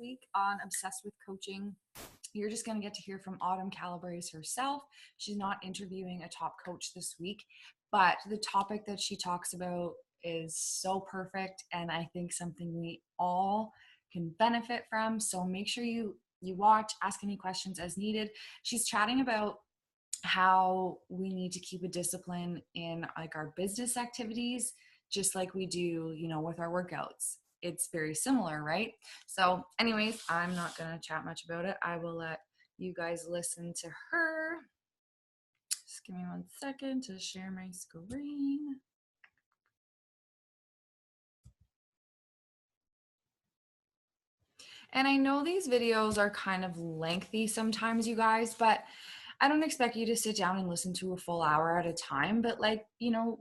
week on Obsessed with Coaching. You're just going to get to hear from Autumn Calabrese herself. She's not interviewing a top coach this week, but the topic that she talks about is so perfect, and I think something we all can benefit from. So make sure you watch, ask any questions as needed. She's chatting about how we need to keep a discipline in like our business activities, just like we do, with our workouts. It's very similar, right? So anyways, I'm not going to chat much about it. I will let you guys listen to her. Just give me 1 second to share my screen. And I know these videos are kind of lengthy sometimes, you guys, but I don't expect you to sit down and listen to a full hour at a time, but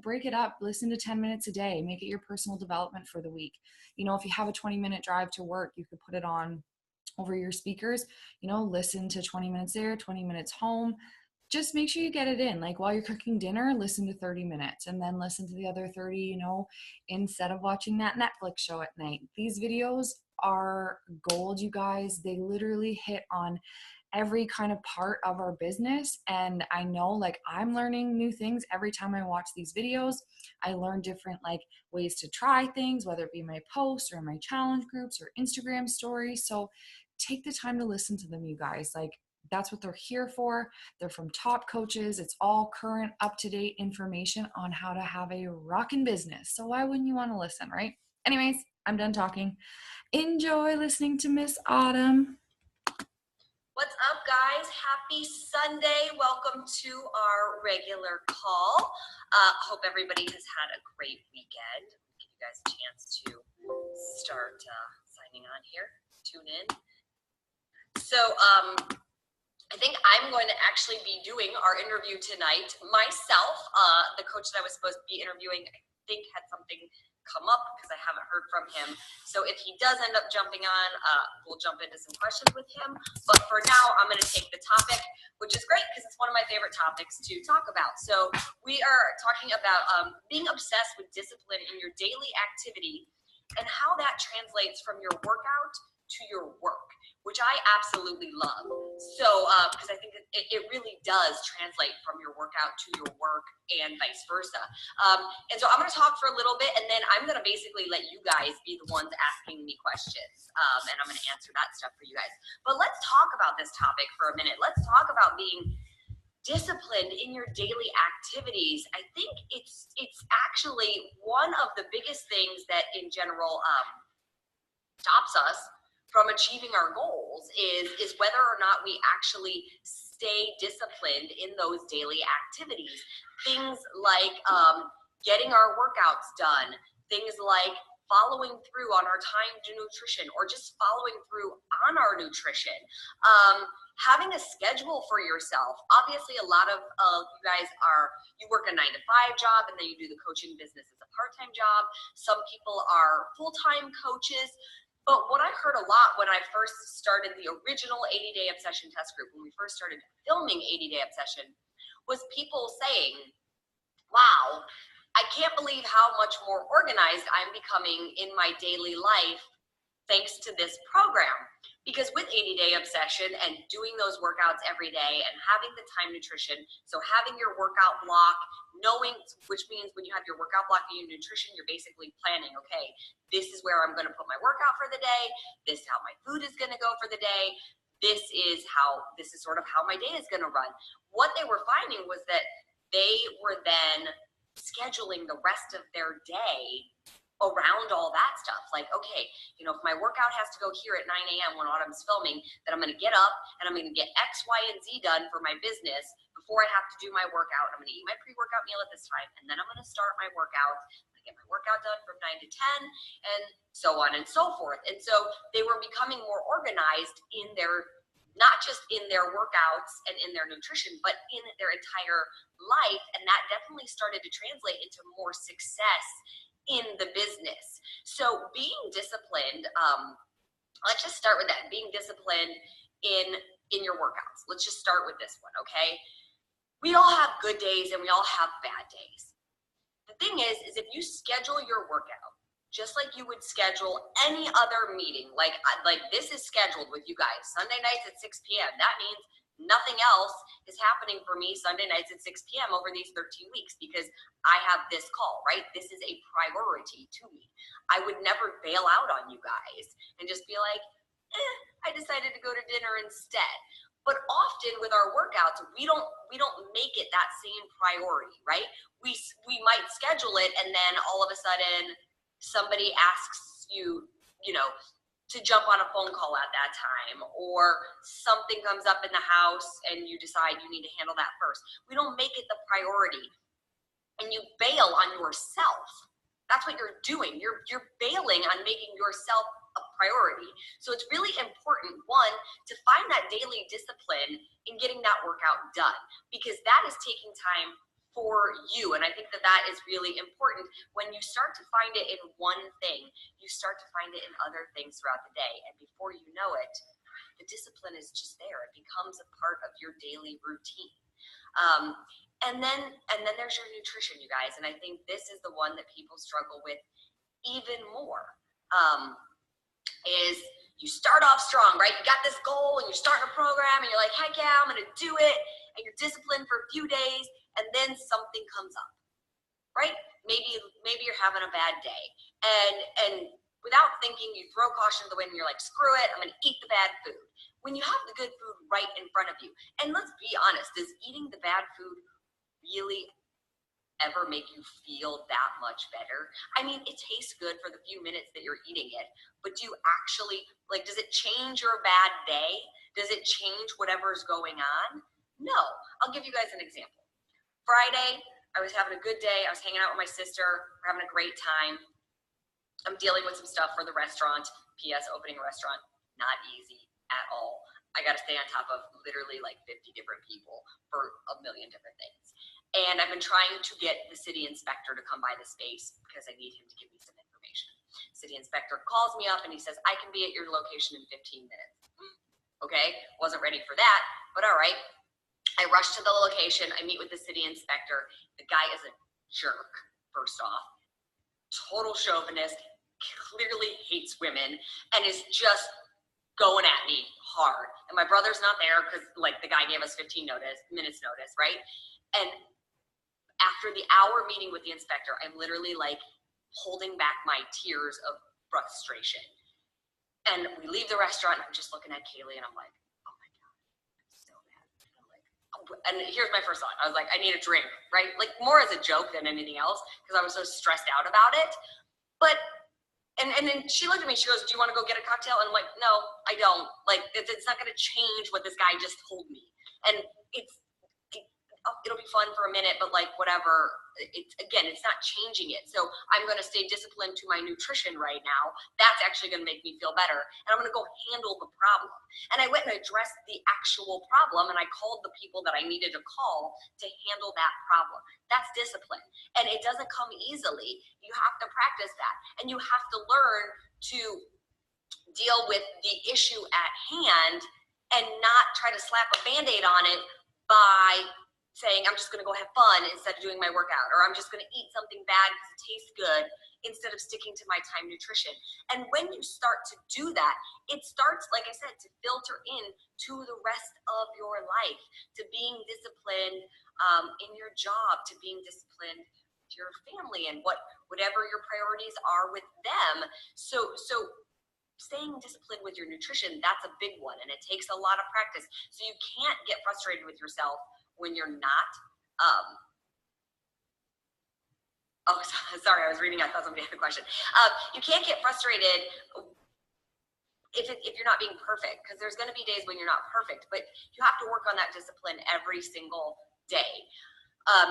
break it up, listen to 10 minutes a day, make it your personal development for the week. If you have a 20-minute drive to work, you could put it on over your speakers, listen to 20 minutes there, 20 minutes home. Just make sure you get it in. Like while you're cooking dinner, listen to 30 minutes and then listen to the other 30, instead of watching that Netflix show at night. These videos are gold, you guys. They literally hit on every kind of part of our business. And I know I'm learning new things every time I watch these videos. I learn different ways to try things, whether it be my posts or my challenge groups or Instagram stories. So take the time to listen to them, you guys. That's what they're here for. They're from top coaches. It's all current, up-to-date information on how to have a rockin' business. So why wouldn't you want to listen, right? Anyways, I'm done talking. Enjoy listening to Miss Autumn. What's up, guys? Happy Sunday. Welcome to our regular call. Hope everybody has had a great weekend. Give you guys a chance to start signing on here. Tune in. So I think I'm going to actually be doing our interview tonight myself. The coach that I was supposed to be interviewing, I think, had something come up because I haven't heard from him. So if he does end up jumping on, we'll jump into some questions with him. But for now, I'm going to take the topic, which is great because it's one of my favorite topics to talk about. So we are talking about being obsessed with discipline in your daily activity and how that translates from your workout to your work, which I absolutely love. So, because I think it really does translate from your workout to your work and vice versa. And so I'm going to talk for a little bit, and then I'm going to basically let you guys be the ones asking me questions, and I'm going to answer that stuff for you guys. But let's talk about this topic for a minute. Let's talk about being disciplined in your daily activities. I think it's actually one of the biggest things that in general stops us from achieving our goals is whether or not we actually stay disciplined in those daily activities. Things like getting our workouts done, things like following through on our time to nutrition, or just following through on our nutrition. Having a schedule for yourself. Obviously, a lot of you guys you work a 9-to-5 job and then you do the coaching business as a part-time job. Some people are full-time coaches. But what I heard a lot when I first started the original 80-Day Obsession test group, when we first started filming 80-Day Obsession, was people saying, wow, I can't believe how much more organized I'm becoming in my daily life thanks to this program. Because with 80-Day Obsession and doing those workouts every day and having the time nutrition, so having your workout block, knowing, which means when you have your workout block and your nutrition, you're basically planning, okay, this is where I'm going to put my workout for the day. This is how my food is going to go for the day. This is sort of how my day is going to run. What they were finding was that they were then scheduling the rest of their day around all that stuff. Like, okay, if my workout has to go here at 9 a.m. when Autumn's filming, then I'm going to get up and I'm going to get X, Y, and Z done for my business before I have to do my workout. I'm going to eat my pre-workout meal at this time, and then I'm going to start my workout. I get my workout done from 9 to 10, and so on and so forth. And so they were becoming more organized in not just in their workouts and in their nutrition, but in their entire life. And that definitely started to translate into more success in the business. So being disciplined, let's just start with that. Being disciplined in your workouts. Let's just start with this one, okay? We all have good days and we all have bad days. The thing is if you schedule your workout just like you would schedule any other meeting. Like this is scheduled with you guys Sunday nights at 6 p.m. That means nothing else is happening for me Sunday nights at 6 p.m. over these 13 weeks because I have this call, right? This is a priority to me. I would never bail out on you guys and just be like, I decided to go to dinner instead. But often with our workouts, we don't make it that same priority, right? We might schedule it, and then all of a sudden somebody asks you, to jump on a phone call at that time, or something comes up in the house and you decide you need to handle that first. We don't make it the priority, and you bail on yourself. That's what you're doing. You're bailing on making yourself a priority. So it's really important, one, to find that daily discipline in getting that workout done, because that is taking time for you. And I think that is really important. When you start to find it in one thing, you start to find it in other things throughout the day. And before you know it, the discipline is just there. It becomes a part of your daily routine. And then there's your nutrition, you guys. And I think this is the one that people struggle with even more. Is you start off strong, right? You got this goal and you're starting a program and you're like, heck yeah, I'm going to do it. And you're disciplined for a few days, and then something comes up, right? Maybe you're having a bad day, and without thinking, you throw caution to the wind and you're like, screw it, I'm going to eat the bad food. When you have the good food right in front of you, and let's be honest, does eating the bad food really ever make you feel that much better? I mean, it tastes good for the few minutes that you're eating it, but do you actually, does it change your bad day? Does it change whatever's going on? No. I'll give you guys an example. Friday, I was having a good day. I was hanging out with my sister. We're having a great time. I'm dealing with some stuff for the restaurant. P.S. Opening a restaurant, not easy at all. I got to stay on top of literally 50 different people for a million different things. And I've been trying to get the city inspector to come by the space because I need him to give me some information. City inspector calls me up and he says, I can be at your location in 15 minutes. Okay, wasn't ready for that, but all right. I rush to the location. I meet with the city inspector. The guy is a jerk, first off. Total chauvinist, clearly hates women, and is just going at me hard. And my brother's not there because the guy gave us 15 minutes notice, right? And after the hour meeting with the inspector, I'm literally holding back my tears of frustration. And we leave the restaurant, and I'm just looking at Kaylee, and I'm like, oh my God, I'm so mad. And here's my first thought. I was like, I need a drink, right? More as a joke than anything else, because I was so stressed out about it. But and then she looked at me, she goes, do you want to go get a cocktail? And I'm like, no, I don't. It's not going to change what this guy just told me. And it'll be fun for a minute, but whatever. It's not changing it. So I'm going to stay disciplined to my nutrition right now. That's actually going to make me feel better. And I'm going to go handle the problem. And I went and addressed the actual problem, and I called the people that I needed to call to handle that problem. That's discipline. And it doesn't come easily. You have to practice that. And you have to learn to deal with the issue at hand and not try to slap a Band-Aid on it by saying, I'm just going to go have fun instead of doing my workout, or I'm just going to eat something bad because it tastes good instead of sticking to my time nutrition. And when you start to do that, it starts, like I said, to filter in to the rest of your life, to being disciplined in your job, to being disciplined to your family and whatever your priorities are with them. So staying disciplined with your nutrition, that's a big one, and it takes a lot of practice. So you can't get frustrated with yourself when you're not. Sorry, I was reading. I thought somebody had a question. You can't get frustrated if you're not being perfect, because there's going to be days when you're not perfect, but you have to work on that discipline every single day.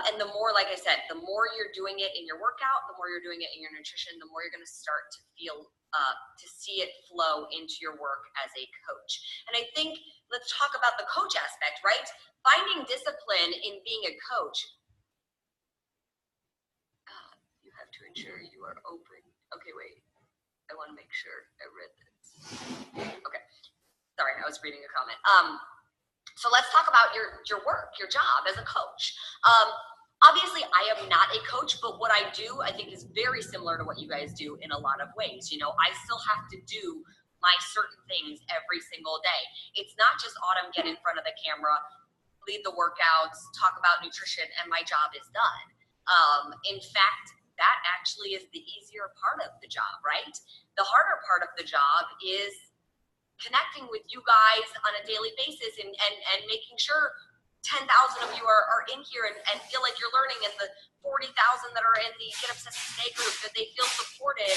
And the more, like I said, the more you're doing it in your workout, the more you're doing it in your nutrition, the more you're going to start to feel, to see it flow into your work as a coach. And I think, let's talk about the coach aspect, right? Finding discipline in being a coach. You have to ensure you are open. Okay, wait. I want to make sure I read this. Okay. Sorry, I was reading a comment. So let's talk about your work, your job as a coach. Obviously, I am not a coach, but what I do, I think, is very similar to what you guys do in a lot of ways. You know, I still have to do my certain things every single day. It's not just Autumn get in front of the camera, lead the workouts, talk about nutrition, and my job is done. In fact, that actually is the easier part of the job, right? The harder part of the job is connecting with you guys on a daily basis and making sure 10,000 of you are in here and feel like you're learning, and the 40,000 that are in the Get Obsessed Today group, that they feel supported,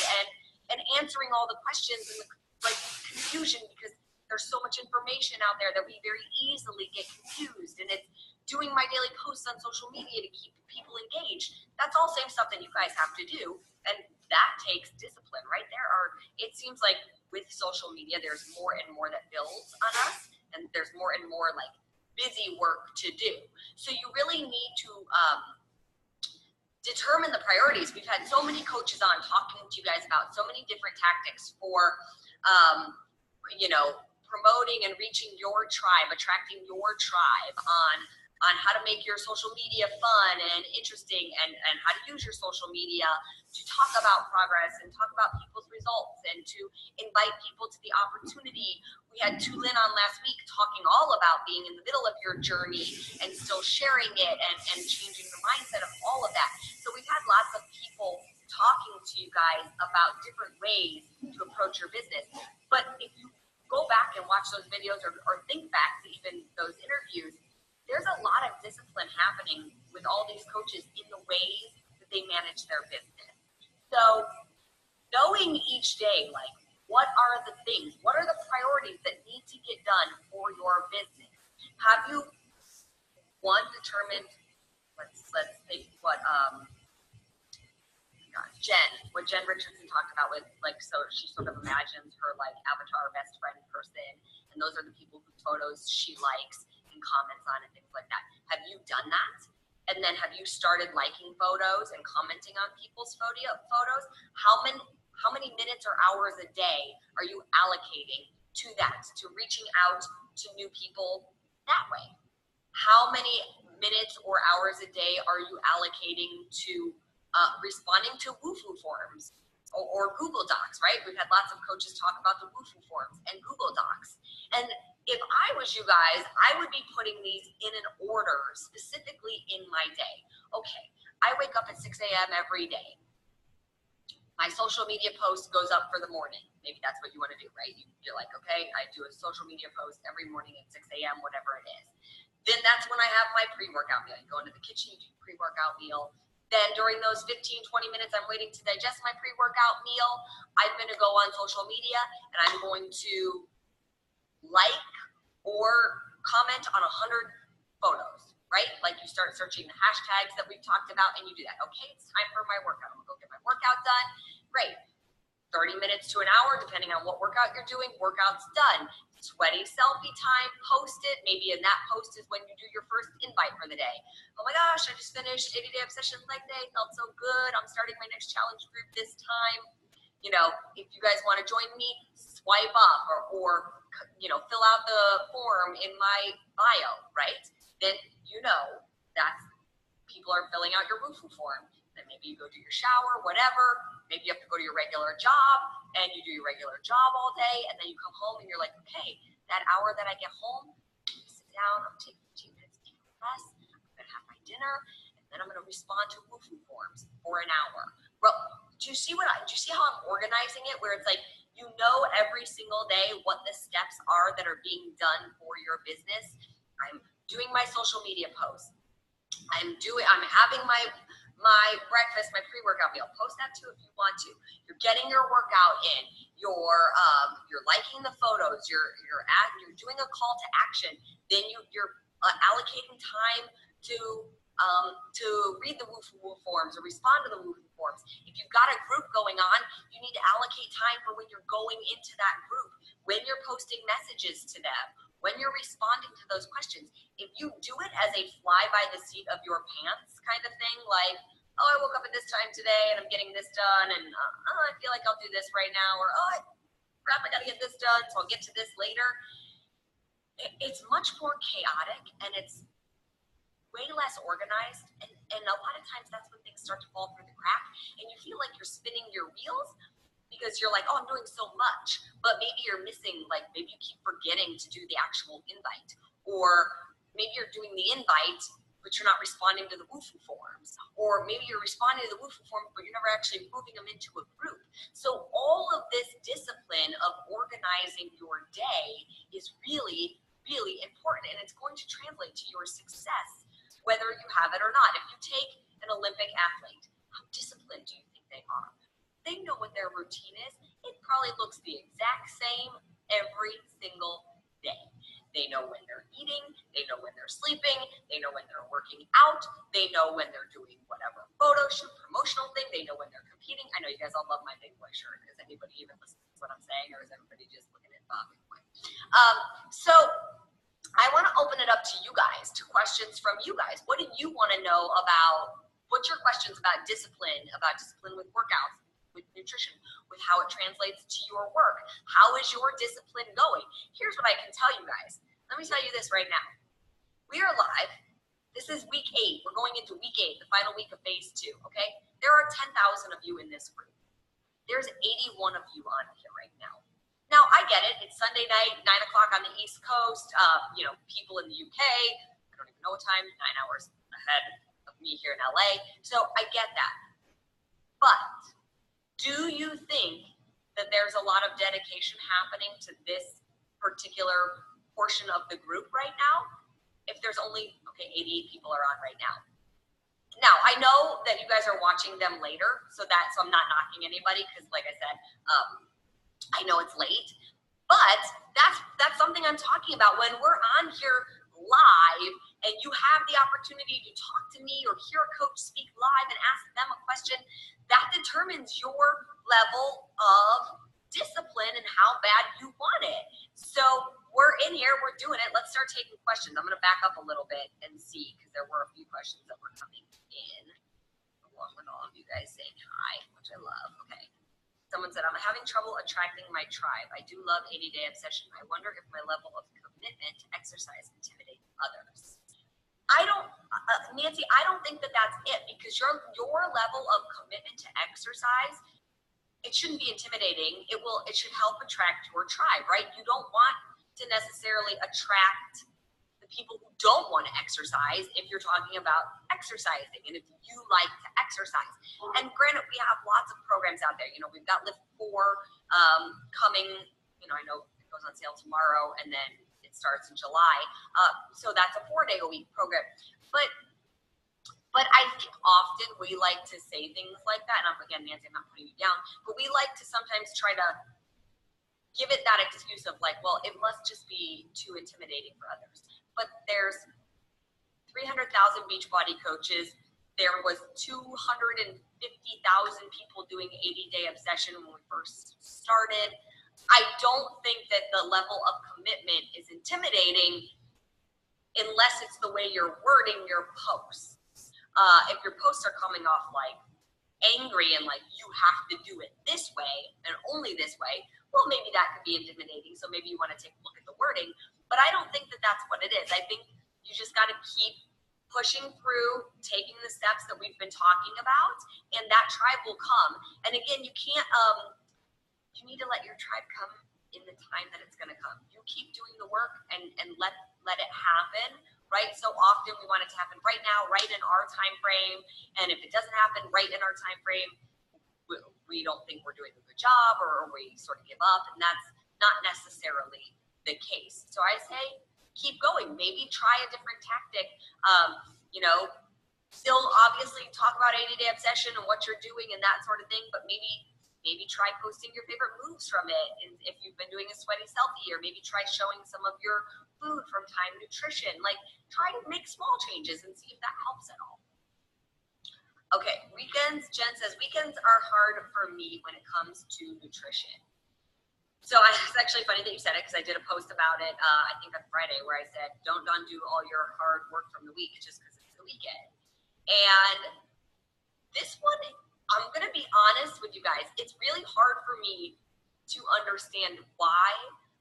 and answering all the questions and the like confusion, because there's so much information out there that we very easily get confused. And it's doing my daily posts on social media to keep people engaged. That's all same stuff that you guys have to do, and that takes discipline, right? It seems like with social media, there's more and more that builds on us, and there's more and more like busy work to do. So you really need to determine the priorities. We've had so many coaches on talking to you guys about so many different tactics for, you know, promoting and reaching your tribe, attracting your tribe on how to make your social media fun and interesting, and how to use your social media to talk about progress and talk about people's results and to invite people to the opportunity. We had Tulin on last week talking all about being in the middle of your journey and still sharing it and changing the mindset of all of that. So we've had lots of people talking to you guys about different ways to approach your business. But if you go back and watch those videos or think back to even those interviews, there's a lot of discipline happening with all these coaches in the ways that they manage their business. So knowing each day, like, what are the things, what are the priorities that need to get done for your business? Have you, one, determined, let's think what Jen Richardson talked about with, like, so she sort of imagines her like avatar best friend person, and those are the people whose photos she likes and comments on and things like that. Have you done that? And then have you started liking photos and commenting on people's photos? How many minutes or hours a day are you allocating to that, to reaching out to new people that way? How many minutes or hours a day are you allocating to responding to Wufoo forums or Google Docs, right? We've had lots of coaches talk about the Wufoo forums and Google Docs. And if I was you guys, I would be putting these in an order specifically in my day. Okay, I wake up at 6 a.m. every day. My social media post goes up for the morning. Maybe that's what you want to do, right? You're like, okay, I do a social media post every morning at 6 a.m., whatever it is. Then that's when I have my pre-workout meal. You go into the kitchen, you do pre-workout meal. Then during those 15, 20 minutes I'm waiting to digest my pre-workout meal, I'm going to go on social media and I'm going to like or comment on 100 photos, right? Like, you start searching the hashtags that we've talked about and you do that. Okay, it's time for my workout. I'm going to go get my workout done. Great. 30 minutes to an hour, depending on what workout you're doing, workout's done. Sweaty selfie time, post it. Maybe in that post is when you do your first invite for the day. Oh my gosh, I just finished 80 Day Obsession Leg Day, felt so good. I'm starting my next challenge group this time. You know, if you guys want to join me, swipe up or you know, fill out the form in my bio, right? Then you know that people are filling out your Wufoo form. Then maybe you go do your shower, whatever. Maybe you have to go to your regular job and you do your regular job all day, and then you come home and you're like, okay, that hour that I get home, I'm gonna sit down, I'm gonna take 15 minutes to decompress, I'm gonna have my dinner, and then I'm gonna respond to Wufoo forms for an hour. Well, do you see how I'm organizing it? Where it's like, you know, every single day what the steps are that are being done for your business. I'm doing my social media posts. I'm having my breakfast, my pre-workout meal. Post that too if you want to. You're getting your workout in. You're liking the photos. You're doing a call to action. Then you're allocating time to read the Wufoo forms or respond to the Wufoo forms. If you've got a group going on, you need to allocate time for when you're going into that group, when you're posting messages to them, when you're responding to those questions. If you do it as a fly by the seat of your pants kind of thing, like, oh, I woke up at this time today and I'm getting this done, and I feel like I'll do this right now, or oh, crap, I gotta get this done, so I'll get to this later. It's much more chaotic and it's way less organized, and And a lot of times that's when things start to fall through the crack and you feel like you're spinning your wheels because you're like, oh, I'm doing so much, but maybe you're missing, like maybe you keep forgetting to do the actual invite, or maybe you're doing the invite, but you're not responding to the WUFU forms, or maybe you're responding to the WUFU forms, but you're never actually moving them into a group. So all of this discipline of organizing your day is really, really important, and it's going to translate to your success, whether you have it or not. If you take an Olympic athlete, how disciplined do you think they are? They know what their routine is. It probably looks the exact same every single day. They know when they're eating, they know when they're sleeping, they know when they're working out, they know when they're doing whatever photo shoot, promotional thing, they know when they're competing. I know you guys all love my Big Boy shirt. Does anybody even listen to what I'm saying, or is everybody just looking at Bob Big Boy? So I want to open it up to you guys, to questions from you guys. What do you want to know about? What's your questions about discipline with workouts, with nutrition, with how it translates to your work? How is your discipline going? Here's what I can tell you guys. Let me tell you this right now. We are live. This is week 8. We're going into week 8, the final week of phase 2, okay? There are 10,000 of you in this group. There's 81 of you on here right now. Now, I get it. It's Sunday night, 9 o'clock on the East Coast. People in the UK, I don't even know what time, 9 hours ahead of me here in LA. So I get that. But do you think that there's a lot of dedication happening to this particular portion of the group right now? If there's only, 88 people are on right now. Now, I know that you guys are watching them later, so I'm not knocking anybody, because like I said, I know it's late, but that's something I'm talking about. When we're on here live and you have the opportunity to talk to me or hear a coach speak live and ask them a question, that determines your level of discipline and how bad you want it. So we're in here, we're doing it. Let's start taking questions. I'm going to back up a little bit and see, because there were a few questions that were coming in along with all of you guys saying hi, which I love. Okay. Someone said, I'm having trouble attracting my tribe. I do love 80-day obsession. I wonder if my level of commitment to exercise intimidates others. Nancy, I don't think that that's it, because your level of commitment to exercise, it shouldn't be intimidating. It should help attract your tribe, right? You don't want to necessarily attract the people who don't want to exercise if you're talking about exercising and if you like to exercise. And granted, we have lots of programs out there. We've got Lift 4 coming, I know it goes on sale tomorrow and then it starts in July. So that's a 4-day-a-week program. But I think often we like to say things like that. And again, Nancy, I'm not putting you down, but we like to sometimes try to give it that excuse of like, well, it must just be too intimidating for others. But there's 300,000 Beachbody coaches. There was 250,000 people doing 80-day obsession when we first started. I don't think that the level of commitment is intimidating unless it's the way you're wording your posts. If your posts are coming off like angry and like you have to do it this way and only this way, well, maybe that could be intimidating. So maybe you want to take a look at the wording. But I don't think that that's what it is. I think you just got to keep pushing through, taking the steps that we've been talking about, and that tribe will come. And again, you can't, you need to let your tribe come in the time that it's going to come. You keep doing the work and let it happen, right? So often we want it to happen right now, right in our time frame. And if it doesn't happen right in our time frame, we don't think we're doing a good job, or we sort of give up, and that's not necessarily the case. So I say keep going. Maybe try a different tactic. Still obviously talk about 80-day obsession and what you're doing and that sort of thing, but maybe try posting your favorite moves from it. And if you've been doing a sweaty selfie, or maybe try showing some of your food from Time Nutrition. Like, try to make small changes and see if that helps at all. Okay, weekends. Jen says, weekends are hard for me when it comes to nutrition. So it's actually funny that you said it, because I did a post about it, I think on Friday, where I said, don't undo all your hard work from the week just because it's the weekend. And this one, I'm going to be honest with you guys, it's really hard for me to understand why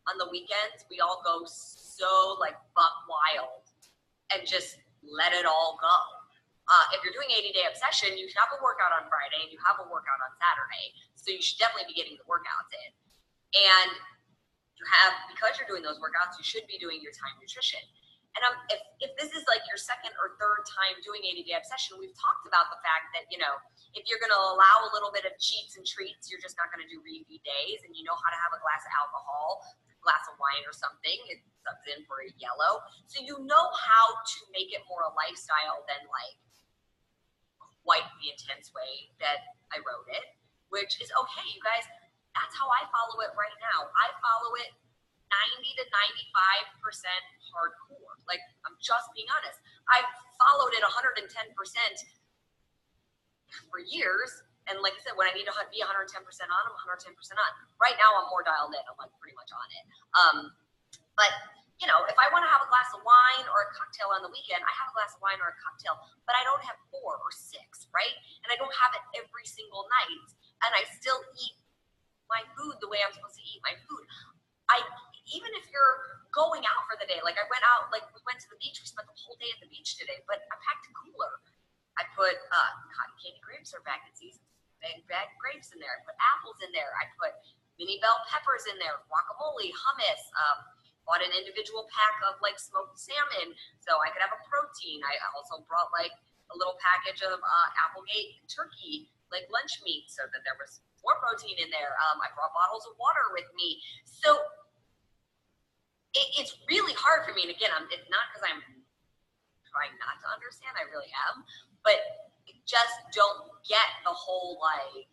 on the weekends we all go so like buck wild and just let it all go. If you're doing 80-day obsession, you have a workout on Friday and you have a workout on Saturday. So you should definitely be getting the workouts in. And because you're doing those workouts, you should be doing your time nutrition. And if this is like your second or third time doing 80-day obsession, we've talked about the fact that, if you're going to allow a little bit of cheats and treats, you're just not going to do repeat days, and you know how to have a glass of alcohol, a glass of wine or something. It subs in for a yellow. So you know how to make it more a lifestyle than like quite the intense way that I wrote it, which is okay, you guys. That's how I follow it right now. I follow it 90 to 95% hardcore. Like, I'm just being honest. I've followed it 110% for years. And like I said, when I need to be 110% on, I'm 110% on. Right now, I'm more dialed in. I'm like pretty much on it. But if I want to have a glass of wine or a cocktail on the weekend, I have a glass of wine or a cocktail, but I don't have 4 or 6, right? And I don't have it every single night. And I still eat my food the way I'm supposed to eat my food. Even if you're going out for the day, like I went out, like we went to the beach, we spent the whole day at the beach today, but I packed a cooler. I put cotton candy grapes are back in season, bag grapes in there. I put apples in there. I put mini bell peppers in there, guacamole, hummus. Bought an individual pack of like smoked salmon so I could have a protein. I also brought like a little package of Applegate turkey, like lunch meat, so that there was more protein in there. I brought bottles of water with me. So it's really hard for me. And again, it's not because I'm trying not to understand. I really am. But just don't get the whole like,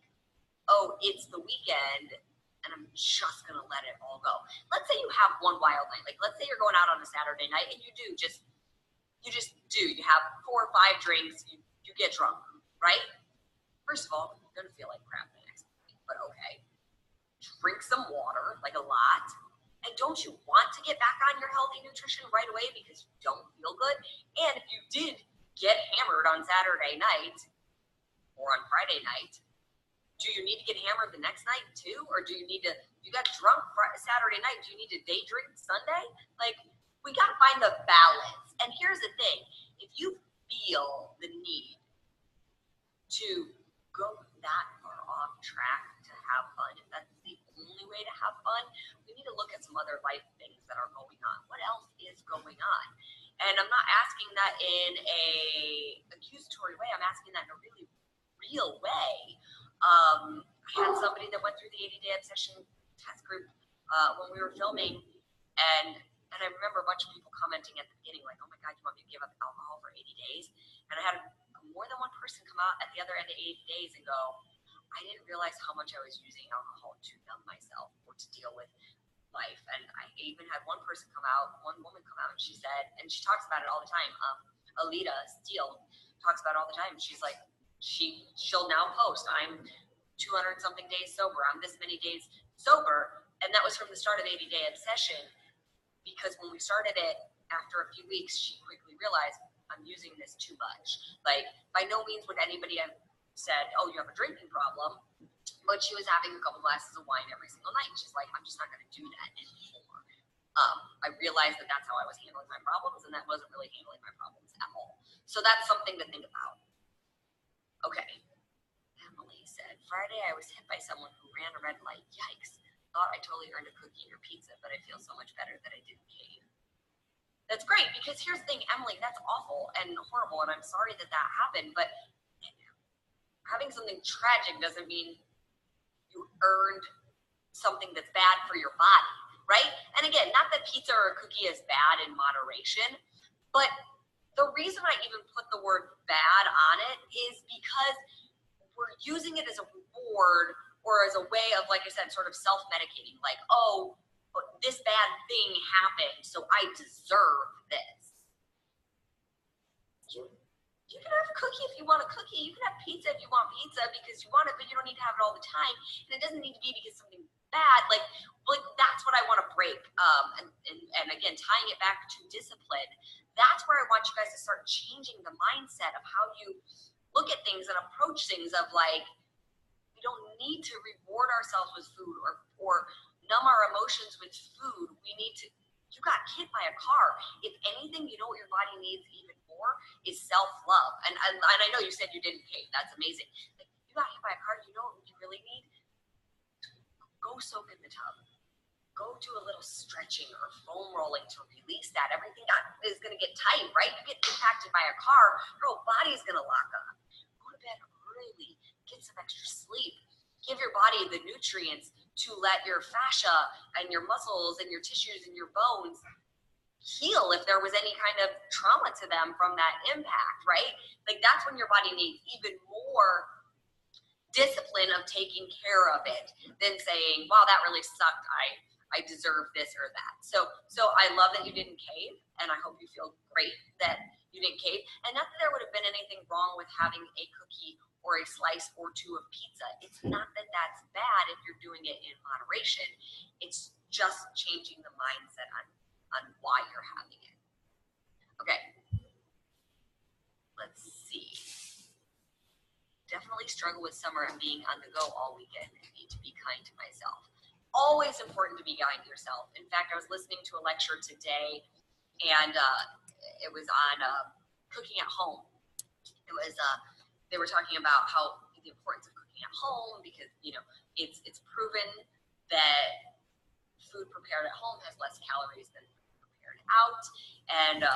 oh, it's the weekend and I'm just going to let it all go. Let's say you have one wild night. Like, let's say you're going out on a Saturday night and you have 4 or 5 drinks. You get drunk, right? First of all, you're going to feel like crap the next morning, but okay. Drink some water, like a lot. And don't you want to get back on your healthy nutrition right away because you don't feel good? And if you did get hammered on Saturday night or on Friday night, do you need to get hammered the next night too? Or do you got drunk Saturday night, do you need to day drink Sunday? Like, we got to find the balance. And here's the thing. If you feel the need to go that far off track to have fun, if that's the only way to have fun, we need to look at some other life things that are going on. What else is going on? And I'm not asking that in a accusatory way. I'm asking that in a really real way. I had somebody that went through the 80-day obsession test group when we were filming, and I remember a bunch of people commenting at the beginning, like, "Oh my God, you want me to give up alcohol for 80 days?" And I had more than one person come out at the other end of 80 days and go, "I didn't realize how much I was using alcohol to numb myself or to deal with life." And I even had one woman come out, and she said, and she talks about it all the time. Alita Steele talks about it all the time. She's like, she'll now post, "I'm 200 something days sober. I'm this many days sober." And that was from the start of 80-day obsession, because when we started it, after a few weeks, she quickly realized, I'm using this too much. Like, by no means would anybody have said, "Oh, you have a drinking problem," but she was having a couple glasses of wine every single night. She's like, "I'm just not going to do that anymore." I realized that that's how I was handling my problems, and that wasn't really handling my problems at all. So that's something to think about. Okay. Emily said, "Friday I was hit by someone who ran a red light. Yikes. Thought I totally earned a cookie or pizza, but I feel so much better that I didn't cave." That's great, because here's the thing, Emily, that's awful and horrible, and I'm sorry that happened, but having something tragic doesn't mean you earned something that's bad for your body, right? And again, not that pizza or a cookie is bad in moderation, but the reason I even put the word bad on it is because we're using it as a reward or as a way of, like I said, sort of self-medicating. Like, oh, this bad thing happened, so I deserve this. You can have a cookie if you want a cookie. You can have pizza if you want pizza because you want it, but you don't need to have it all the time. And it doesn't need to be because something bad. Like that's what I want to break. And again, tying it back to discipline. That's where I want you guys to start changing the mindset of how you look at things and approach things, of like, we don't need to reward ourselves with food or numb our emotions with food. We need to, you got hit by a car. If anything, you know what your body needs even more? more is self-love. And I know you said you didn't cave. That's amazing. Like, you got hit by a car, you know what you really need? Go soak in the tub. Go do a little stretching or foam rolling to release that. Everything is going to get tight, right? You get impacted by a car, your whole body's going to lock up. Go to bed early. Get some extra sleep. Give your body the nutrients to let your fascia and your muscles and your tissues and your bones heal if there was any kind of trauma to them from that impact, right? Like, that's when your body needs even more discipline of taking care of it than saying, wow, that really sucked. I deserve this or that. So I love that you didn't cave, and I hope you feel great that you didn't cave. And not that there would have been anything wrong with having a cookie or a slice or two of pizza. It's not that that's bad if you're doing it in moderation. It's just changing the mindset on why you're having it. Okay. Let's see. Definitely struggle with summer and being on the go all weekend. I need to be kind to myself. Always important to be kind to yourself. In fact, I was listening to a lecture today, and it was on cooking at home. It was they were talking about how the importance of cooking at home, because it's proven that food prepared at home has less calories than food prepared out. And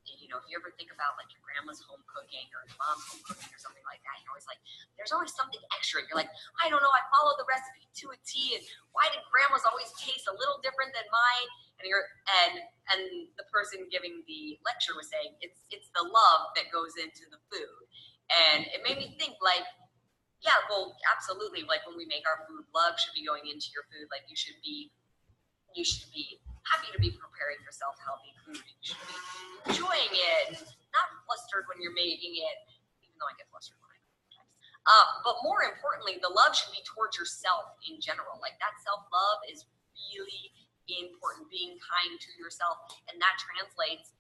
if you ever think about like your grandma's home cooking or your mom's home cooking or something like that, you're always like, there's always something extra. You're like, I don't know, I followed the recipe to a T, and why did grandma's always taste a little different than mine? And the person giving the lecture was saying it's the love that goes into the food. And it made me think, like, yeah, well, absolutely. Like, when we make our food, love should be going into your food. Like, you should be happy to be preparing yourself healthy food. You should be enjoying it, not flustered when you're making it, even though I get flustered when I cook sometimes. But more importantly, the love should be towards yourself in general. Like, that self-love is really important, being kind to yourself. And that translates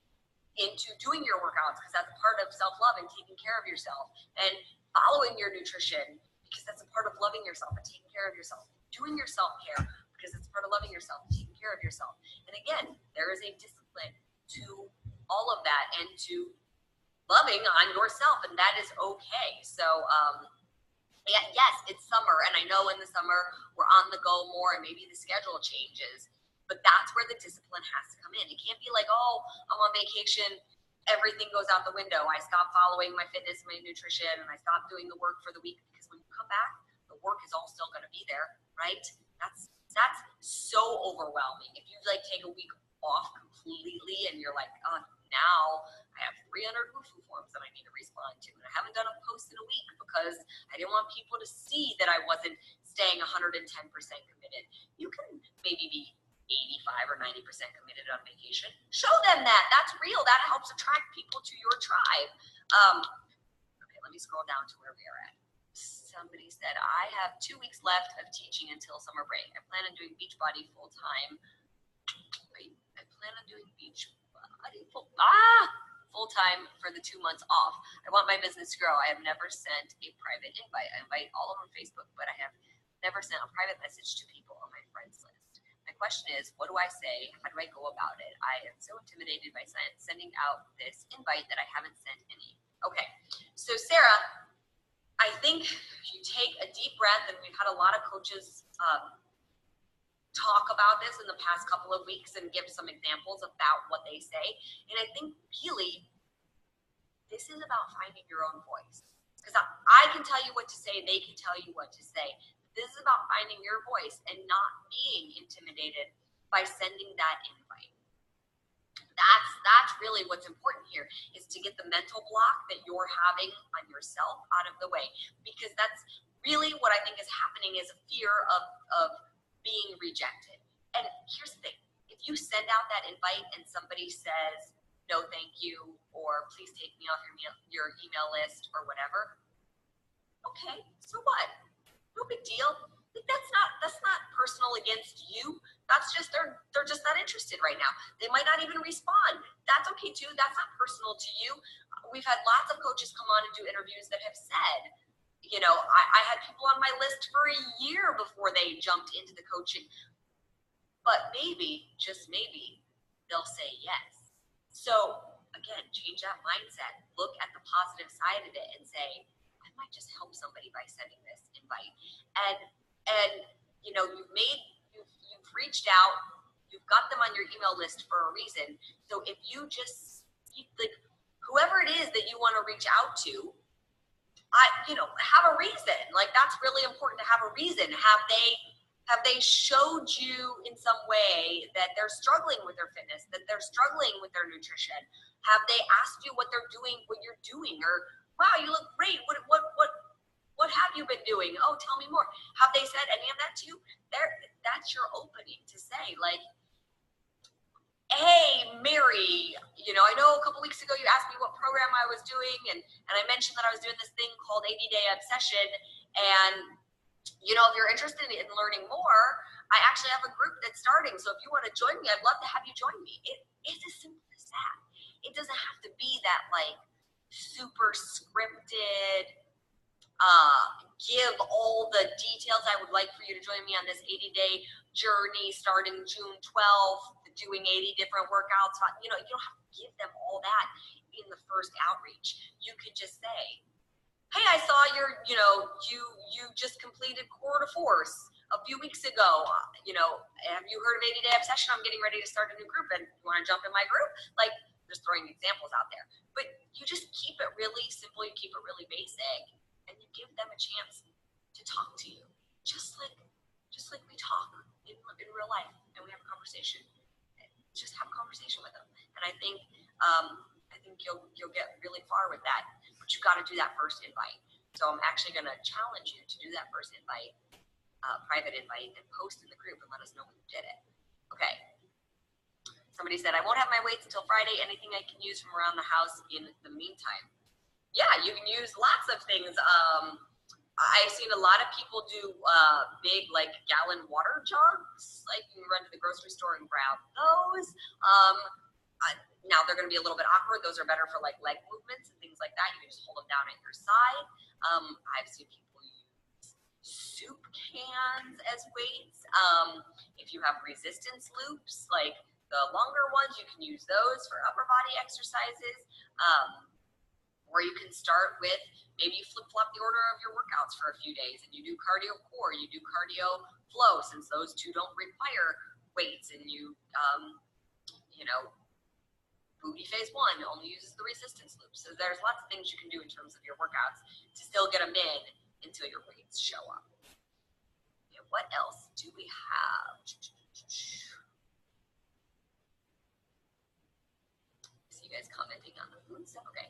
into doing your workouts, because that's part of self-love and taking care of yourself, and following your nutrition, because that's a part of loving yourself and taking care of yourself, doing your self-care, because it's part of loving yourself and taking care of yourself. And again, there is a discipline to all of that and to loving on yourself, and that is okay. So yes, it's summer, and I know in the summer we're on the go more, and maybe the schedule changes. But that's where the discipline has to come in. It can't be like, oh, I'm on vacation, everything goes out the window. I stop following my fitness, my nutrition, and I stop doing the work for the week, because when you come back, the work is all still going to be there, right? That's so overwhelming. If you like take a week off completely and you're like, oh, now I have 300 Wufu forms that I need to respond to, and I haven't done a post in a week because I didn't want people to see that I wasn't staying 110% committed. You can maybe be 85 or 90% committed on vacation. Show them that. That's real. That helps attract people to your tribe. Okay, let me scroll down to where we are at. Somebody said, I have 2 weeks left of teaching until summer break. I plan on doing Beachbody full time. Wait, I plan on doing Beachbody full time for the 2 months off. I want my business to grow. I have never sent a private invite. I invite all over Facebook, but I have never sent a private message to people on my friends list. My question is, what do I say? How do I go about it? I am so intimidated by sending out this invite that I haven't sent any. Okay, so Sarah, I think you take a deep breath, and we've had a lot of coaches talk about this in the past couple of weeks and give some examples about what they say. And I think really this is about finding your own voice. Because I can tell you what to say, they can tell you what to say. This is about finding your voice and not being intimidated by sending that invite. That's really what's important here, is to get the mental block that you're having on yourself out of the way. Because that's really what I think is happening, is a fear of being rejected. And here's the thing. If you send out that invite and somebody says, no, thank you, or please take me off your email list or whatever, okay, so what? No big deal. That's not personal against you. That's just they're just not interested right now. They might not even respond. That's okay too. That's not personal to you. We've had lots of coaches come on and do interviews that have said, I had people on my list for a year before they jumped into the coaching. But maybe, just maybe, they'll say yes. So again, change that mindset. Look at the positive side of it and say, I might just help somebody by sending this invite. And you know, you've reached out, you've got them on your email list for a reason. So if you just like whoever it is that you want to reach out to, have a reason. Like, that's really important to have a reason. Have they showed you in some way that they're struggling with their fitness, that they're struggling with their nutrition? Have they asked you what they're doing, what you're doing, or wow, you look great. What have you been doing? Oh, tell me more. Have they said any of that to you? That's your opening to say, like, hey, Mary, I know a couple weeks ago you asked me what program I was doing, and I mentioned that I was doing this thing called 80-Day Obsession, and, if you're interested in learning more, I actually have a group that's starting, so if you want to join me, I'd love to have you join me. It's as simple as that. It doesn't have to be that, like, super scripted, give all the details. I would like for you to join me on this 80-day journey starting June 12th, doing 80 different workouts. You don't have to give them all that in the first outreach. You could just say, hey, I saw you just completed Core to Force a few weeks ago. Have you heard of 80-Day Obsession? I'm getting ready to start a new group, and you want to jump in my group? Like, just throwing examples out there. But you just keep it really simple. You keep it really basic. And you give them a chance to talk to you, just like we talk in real life, and we have a conversation. Just have a conversation with them, and I think you'll get really far with that. But you got to do that first invite. So I'm actually going to challenge you to do that first invite, private invite, and post in the group and let us know when you did it. Okay. Somebody said, I won't have my weights until Friday. Anything I can use from around the house in the meantime? Yeah, you can use lots of things. I've seen a lot of people do big, like, gallon water jugs. Like, you can run to the grocery store and grab those. Now they're going to be a little bit awkward. Those are better for, like, leg movements and things like that. You can just hold them down at your side. I've seen people use soup cans as weights. If you have resistance loops, like the longer ones, you can use those for upper body exercises. Or you can start with, maybe you flip-flop the order of your workouts for a few days, and you do cardio core, you do cardio flow, since those two don't require weights, and you booty phase 1 only uses the resistance loop. So there's lots of things you can do in terms of your workouts to still get them in until your weights show up. Okay, what else do we have? See you guys commenting on the food stuff. Okay.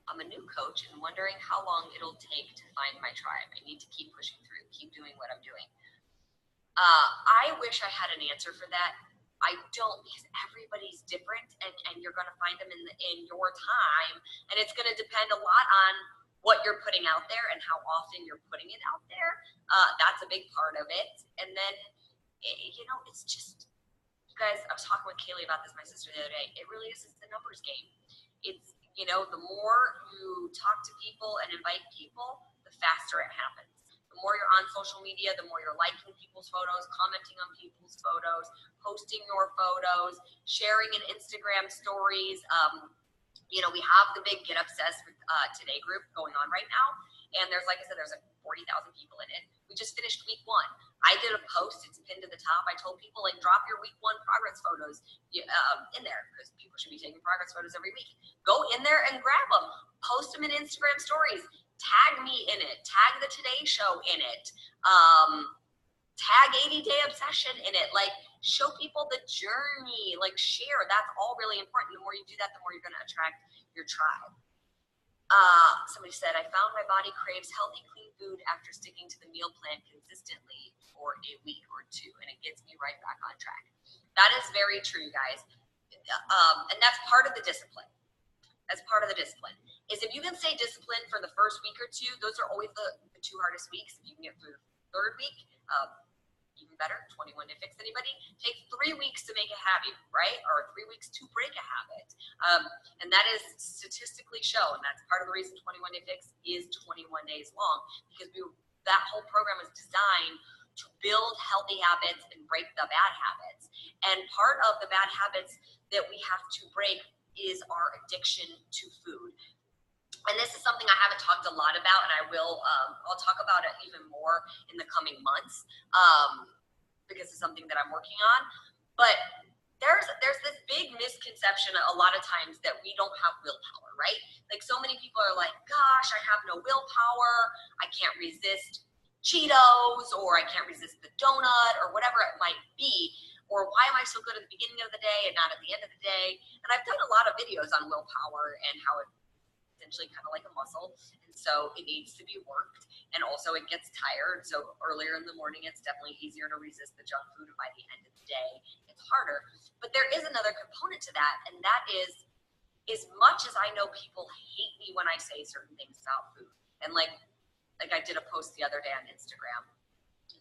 I'm a new coach and wondering how long it'll take to find my tribe. I need to keep pushing through, keep doing what I'm doing. I wish I had an answer for that. I don't, because everybody's different, and you're going to find them in your time, and it's going to depend a lot on what you're putting out there and how often you're putting it out there. That's a big part of it. And then, it's just, you guys, I was talking with Kaylee about this, my sister, the other day. It really is, it's a numbers game. It's, the more you talk to people and invite people, the faster it happens. The more you're on social media, the more you're liking people's photos, commenting on people's photos, posting your photos, sharing in Instagram stories. We have the big Get Obsessed with Today group going on right now. And there's, like I said, there's like 40,000 people in it. We just finished week 1. I did a post, it's pinned to the top. I told people, like, drop your week 1 progress photos in there, because people should be taking progress photos every week. Go in there and grab them. Post them in Instagram stories. Tag me in it. Tag the Today Show in it. Tag 80-Day Obsession in it. Like, show people the journey. Like, share. That's all really important. The more you do that, the more you're going to attract your tribe. Somebody said, I found my body craves healthy, clean food after sticking to the meal plan consistently for a week or 2, and it gets me right back on track. That is very true, guys. And that's part of the discipline. That's part of the discipline. Is if you can stay disciplined for the first week or 2, those are always the 2 hardest weeks. If you can get through the 3rd week, even better. 21 Day Fix anybody? Takes 3 weeks to make a habit, right? Or 3 weeks to break a habit. And that is statistically shown. That's part of the reason 21 Day Fix is 21 days long, because that whole program is designed to build healthy habits and break the bad habits. And part of the bad habits that we have to break is our addiction to food. And this is something I haven't talked a lot about, and I'll talk about it even more in the coming months, because it's something that I'm working on. But there's this big misconception a lot of times that we don't have willpower, right? Like, so many people are like, gosh, I have no willpower, I can't resist Cheetos, or I can't resist the donut, or whatever it might be, or why am I so good at the beginning of the day and not at the end of the day? And I've done a lot of videos on willpower and how it essentially kind of like a muscle, and so it needs to be worked, and also it gets tired. So earlier in the morning it's definitely easier to resist the junk food, and by the end of the day it's harder. But there is another component to that, and that is, as much as I know people hate me when I say certain things about food, and like I did a post the other day on Instagram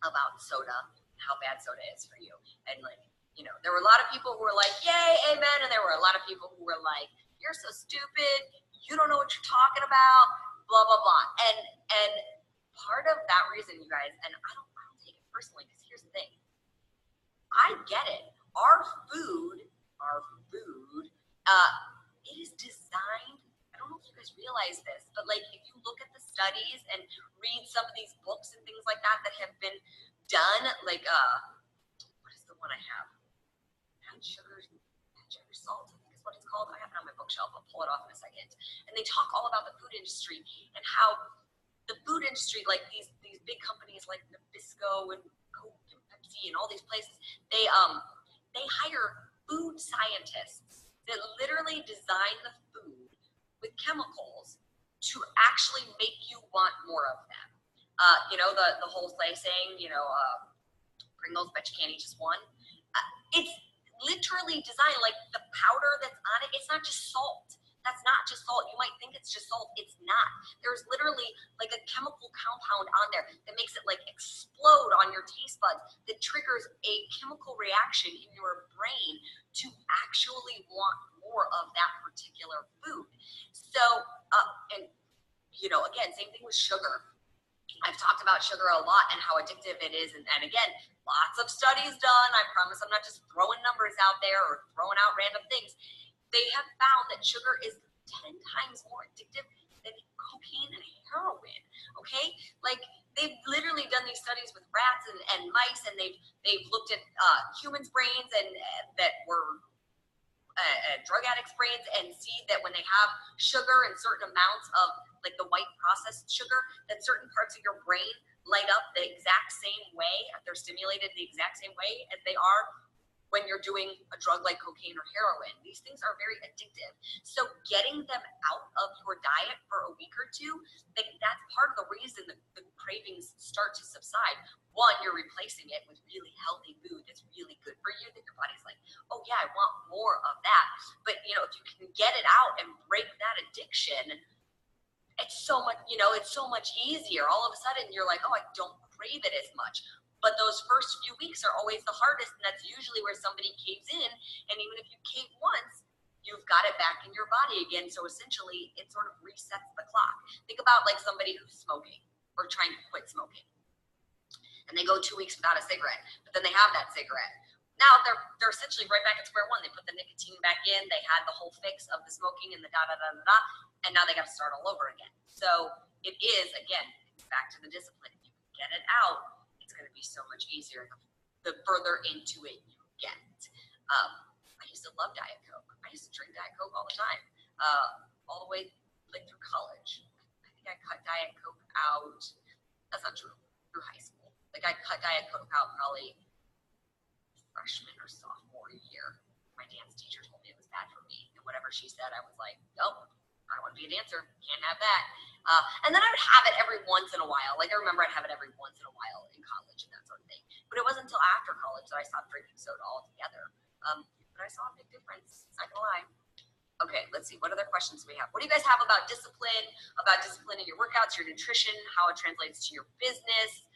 about soda, how bad soda is for you, and like, you know, there were a lot of people who were like, yay, amen, and there were a lot of people who were like, you're so stupid, you don't know what you're talking about, blah, blah, blah. And part of that reason, you guys, and I don't take it personally, because here's the thing. I get it. Our food, it is designed, I don't know if you guys realize this, but like, if you look at the studies and read some of these books and things like that that have been done, like, what is the one I have? Add sugar, salt, is what it's called. I have it on my bookshelf. I'll pull it off in a second. And they talk all about the food industry and how the food industry, like these big companies like Nabisco and Coke and Pepsi and all these places, they hire food scientists that literally design the food with chemicals to actually make you want more of them. You know, the whole saying, you know, Pringles, bet you can't eat just one. It's literally designed, like the powder that's on it, it's not just salt. That's not just salt. You might think it's just salt. It's not. There's literally like a chemical compound on there that makes it like explode on your taste buds, that triggers a chemical reaction in your brain to actually want more of that particular food. So, and you know, again, same thing with sugar. I've talked about sugar a lot and how addictive it is. And again, lots of studies done. I promise I'm not just throwing numbers out there or throwing out random things. They have found that sugar is 10 times more addictive than cocaine and heroin, okay? Like, they've literally done these studies with rats and mice, and they've looked at humans' brains and that were drug addicts' brains, and see that when they have sugar in certain amounts of like the white processed sugar, that certain parts of your brain light up the exact same way, they're stimulated the exact same way as they are when you're doing a drug like cocaine or heroin. These things are very addictive. So getting them out of your diet for a week or two, that's part of the reason that the cravings start to subside. One, you're replacing it with really healthy food that's really good for you, that your body's like, oh yeah, I want more of that. But you know, if you can get it out and break that addiction, it's so much, you know, it's so much easier. All of a sudden you're like, oh, I don't crave it as much. But those first few weeks are always the hardest, and that's usually where somebody caves in. And even if you cave once, you've got it back in your body again. So essentially, it sort of resets the clock. Think about like somebody who's smoking or trying to quit smoking, and they go 2 weeks without a cigarette, but then they have that cigarette. Now they're essentially right back at square one. They put the nicotine back in. They had the whole fix of the smoking and the and now they got to start all over again. So it is, again, back to the discipline. If you can get it out, it's going to be so much easier the further into it you get. I used to love Diet Coke. I used to drink Diet Coke all the time, all the way like through college. I think I cut Diet Coke out. That's not true. Through high school, like I cut Diet Coke out probably freshman or sophomore year. My dance teacher told me it was bad for me, and whatever she said, I was like, nope. I want to be a dancer. Can't have that. And then I would have it every once in a while. Like, I remember I'd have it every once in a while in college and that sort of thing. But it wasn't until after college that I stopped drinking soda altogether. But I saw a big difference. Not gonna lie. Okay, let's see. What other questions do we have? What do you guys have about discipline in your workouts, your nutrition, how it translates to your business?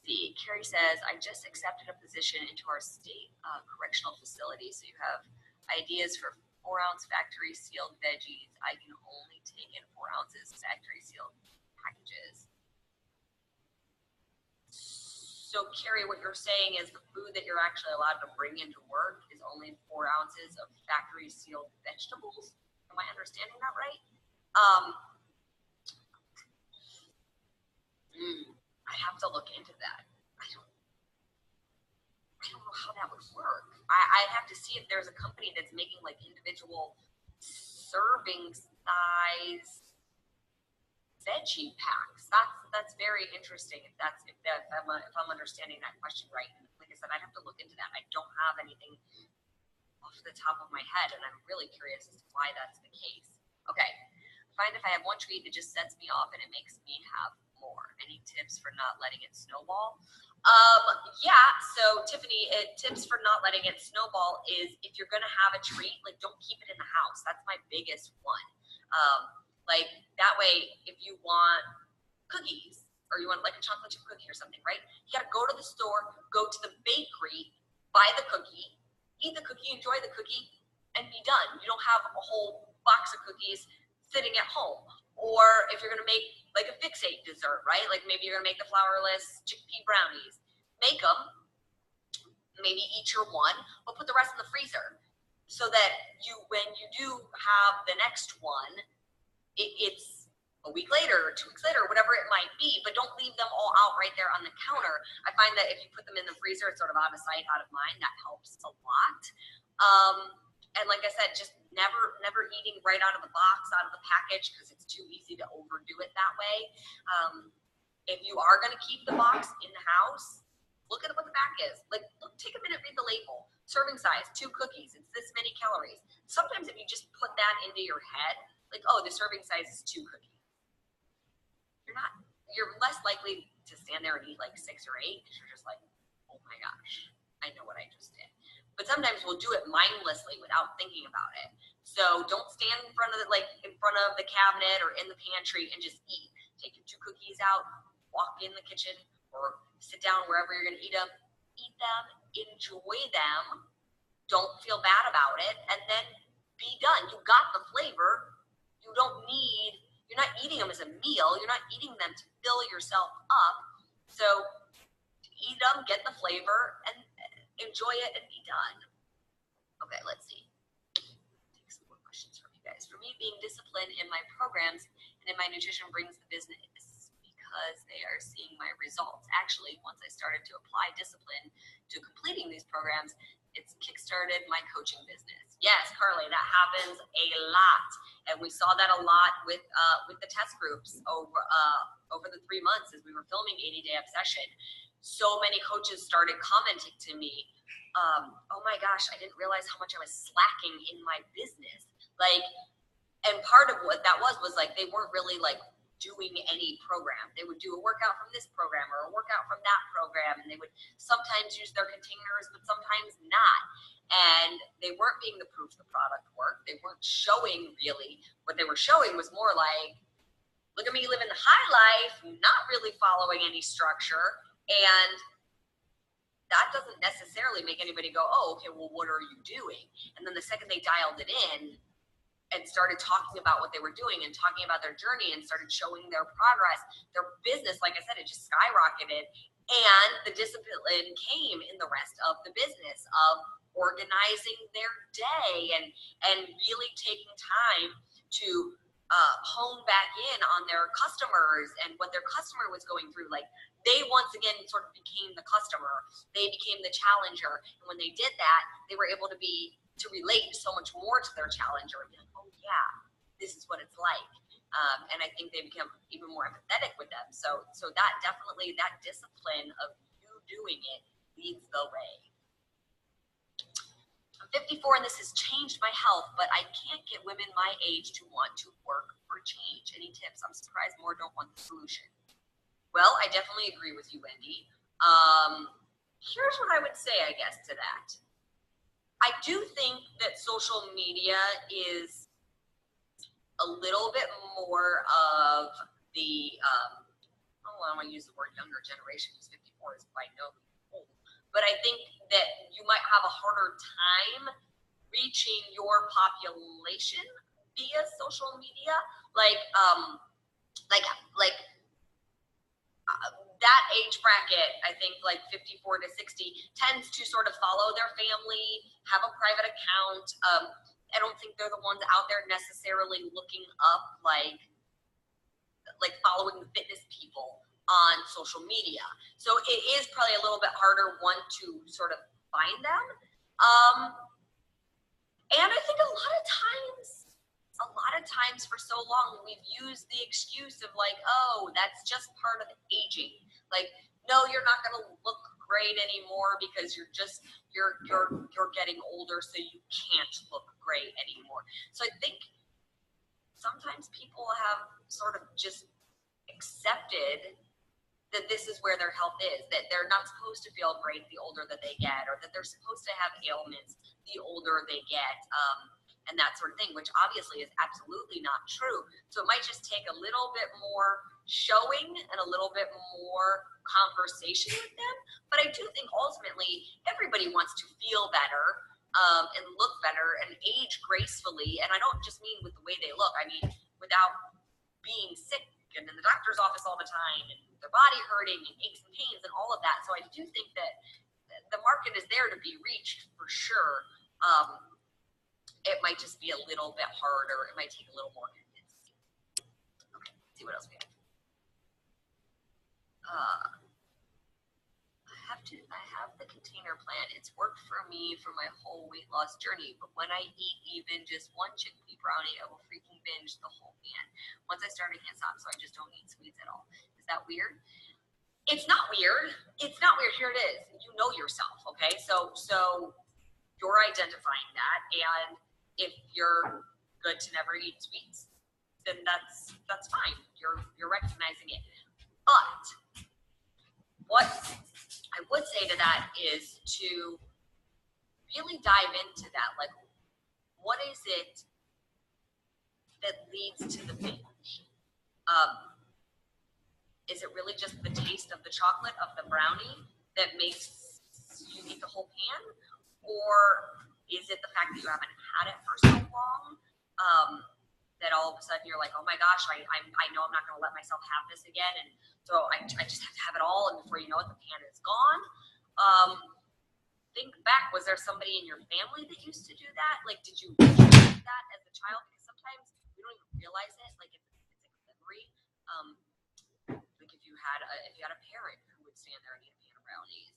See, Carrie says, I just accepted a position into our state correctional facility. So you have ideas for 4-ounce factory sealed veggies. I can only take in 4 ounces factory sealed packages. So Carrie, what you're saying is the food that you're actually allowed to bring into work is only 4 ounces of factory sealed vegetables. Am I understanding that right? I have to look into that. I don't know how that would work. I have to see if there's a company that's making like individual serving size veggie packs. That's very interesting. If I'm understanding that question right. And like I said, I'd have to look into that. I don't have anything off the top of my head, and I'm really curious as to why that's the case. Okay. I find if I have one treat, it just sets me off and it makes me have more. Any tips for not letting it snowball? Yeah, so Tiffany, tips for not letting it snowball is if you're gonna have a treat, like don't keep it in the house. That's my biggest one. Like that way, if you want cookies or you want like a chocolate chip cookie or something, right? You gotta go to the store, go to the bakery, buy the cookie, eat the cookie, enjoy the cookie, and be done. You don't have a whole box of cookies sitting at home. Or if you're gonna make like a fix-ate dessert, right? Like maybe you're gonna make the flourless chickpea brownies. Make them, maybe eat your one, but put the rest in the freezer so that when you do have the next one, it's a week later or 2 weeks later, whatever it might be, but don't leave them all out right there on the counter. I find that if you put them in the freezer, it's sort of out of sight, out of mind. That helps a lot. And like I said, just never eating right out of the box, out of the package, because it's too easy to overdo it that way. If you are going to keep the box in the house, look at what the back is. Like, take a minute, read the label. Serving size, 2 cookies. It's this many calories. Sometimes if you just put that into your head, like, oh, the serving size is 2 cookies. You're less likely to stand there and eat like 6 or 8 because you're just like, oh my gosh, I know what I just did. But sometimes we'll do it mindlessly without thinking about it. So don't stand in front of the cabinet or in the pantry and just eat. Take your 2 cookies out, walk in the kitchen, or sit down wherever you're going to eat them, enjoy them, don't feel bad about it, and then be done. You got the flavor. You're not eating them as a meal. You're not eating them to fill yourself up. So eat them, get the flavor, and enjoy it and be done. Okay, let's see. Take some more questions from you guys. For me, being disciplined in my programs and in my nutrition brings the business because they are seeing my results. Actually, once I started to apply discipline to completing these programs, it's kickstarted my coaching business. Yes, Carly, that happens a lot, and we saw that a lot with the test groups over the 3 months as we were filming 80-Day Obsession. So many coaches started commenting to me, "Oh my gosh, I didn't realize how much I was slacking in my business." Like, and part of what that was like they weren't really like doing any program. They would do a workout from this program or a workout from that program, and they would sometimes use their containers, but sometimes not. And they weren't being the proof the product worked. They weren't showing really. What they were showing was more like, look at me living the high life, not really following any structure. And that doesn't necessarily make anybody go, oh, okay, well, what are you doing? And then the second they dialed it in and started talking about what they were doing and talking about their journey and started showing their progress, their business, like I said, it just skyrocketed. And the discipline came in the rest of the business of organizing their day and really taking time to hone back in on their customers and what their customer was going through. Like, they once again sort of became the customer. They became the challenger. And when they did that, they were able to relate so much more to their challenger and be like, oh yeah, this is what it's like. And I think they become even more empathetic with them. So that definitely, that discipline of you doing it leads the way. I'm 54 and this has changed my health, but I can't get women my age to want to work for change. Any tips? I'm surprised more don't want the solution. Well, I definitely agree with you, Wendy. Here's what I would say, I guess, to that. I do think that social media is a little bit more of the, I don't want to use the word younger generation, because 54 is by no means old, but I think that you might have a harder time reaching your population via social media. that age bracket, I think like 54 to 60, tends to sort of follow their family, have a private account. I don't think they're the ones out there necessarily looking up like following the fitness people on social media. So it is probably a little bit harder, one, to sort of find them. And I think a lot of times for so long, we've used the excuse of like, oh, that's just part of aging. Like, no, you're not going to look great anymore because you're getting older, so you can't look great anymore. So I think sometimes people have sort of just accepted that this is where their health is, that they're not supposed to feel great the older that they get, or that they're supposed to have ailments the older they get, and that sort of thing, which obviously is absolutely not true. So it might just take a little bit more showing and a little bit more conversation with them. But I do think ultimately everybody wants to feel better and look better and age gracefully. And I don't just mean with the way they look. I mean without being sick and in the doctor's office all the time and their body hurting and aches and pains and all of that. So I do think that the market is there to be reached for sure. It might just be a little bit harder. It might take a little more convincing. Okay, let's see what else we have. I have the container plan. It's worked for me for my whole weight loss journey, but when I eat even just one chickpea brownie, I will freaking binge the whole pan. Once I start, I can't stop, so I just don't eat sweets at all. Is that weird? It's not weird. It's not weird. Here it is. You know yourself, okay? So you're identifying that, and if you're good to never eat sweets, then that's fine. You're recognizing it. But what I would say to that is to really dive into that. Like, what is it that leads to the binge? Is it really just the taste of the chocolate, of the brownie, that makes you eat the whole pan? Or is it the fact that you haven't had it for so long that all of a sudden you're like, oh my gosh, I know I'm not going to let myself have this again, and so I just have to have it all, and before you know it, the pan is gone. Think back, was there somebody in your family that used to do that? Like, did you do that as a child? Because sometimes we don't even realize it. Like, it's like a memory. Like if you had a parent who would stand there and eat a pan of brownies.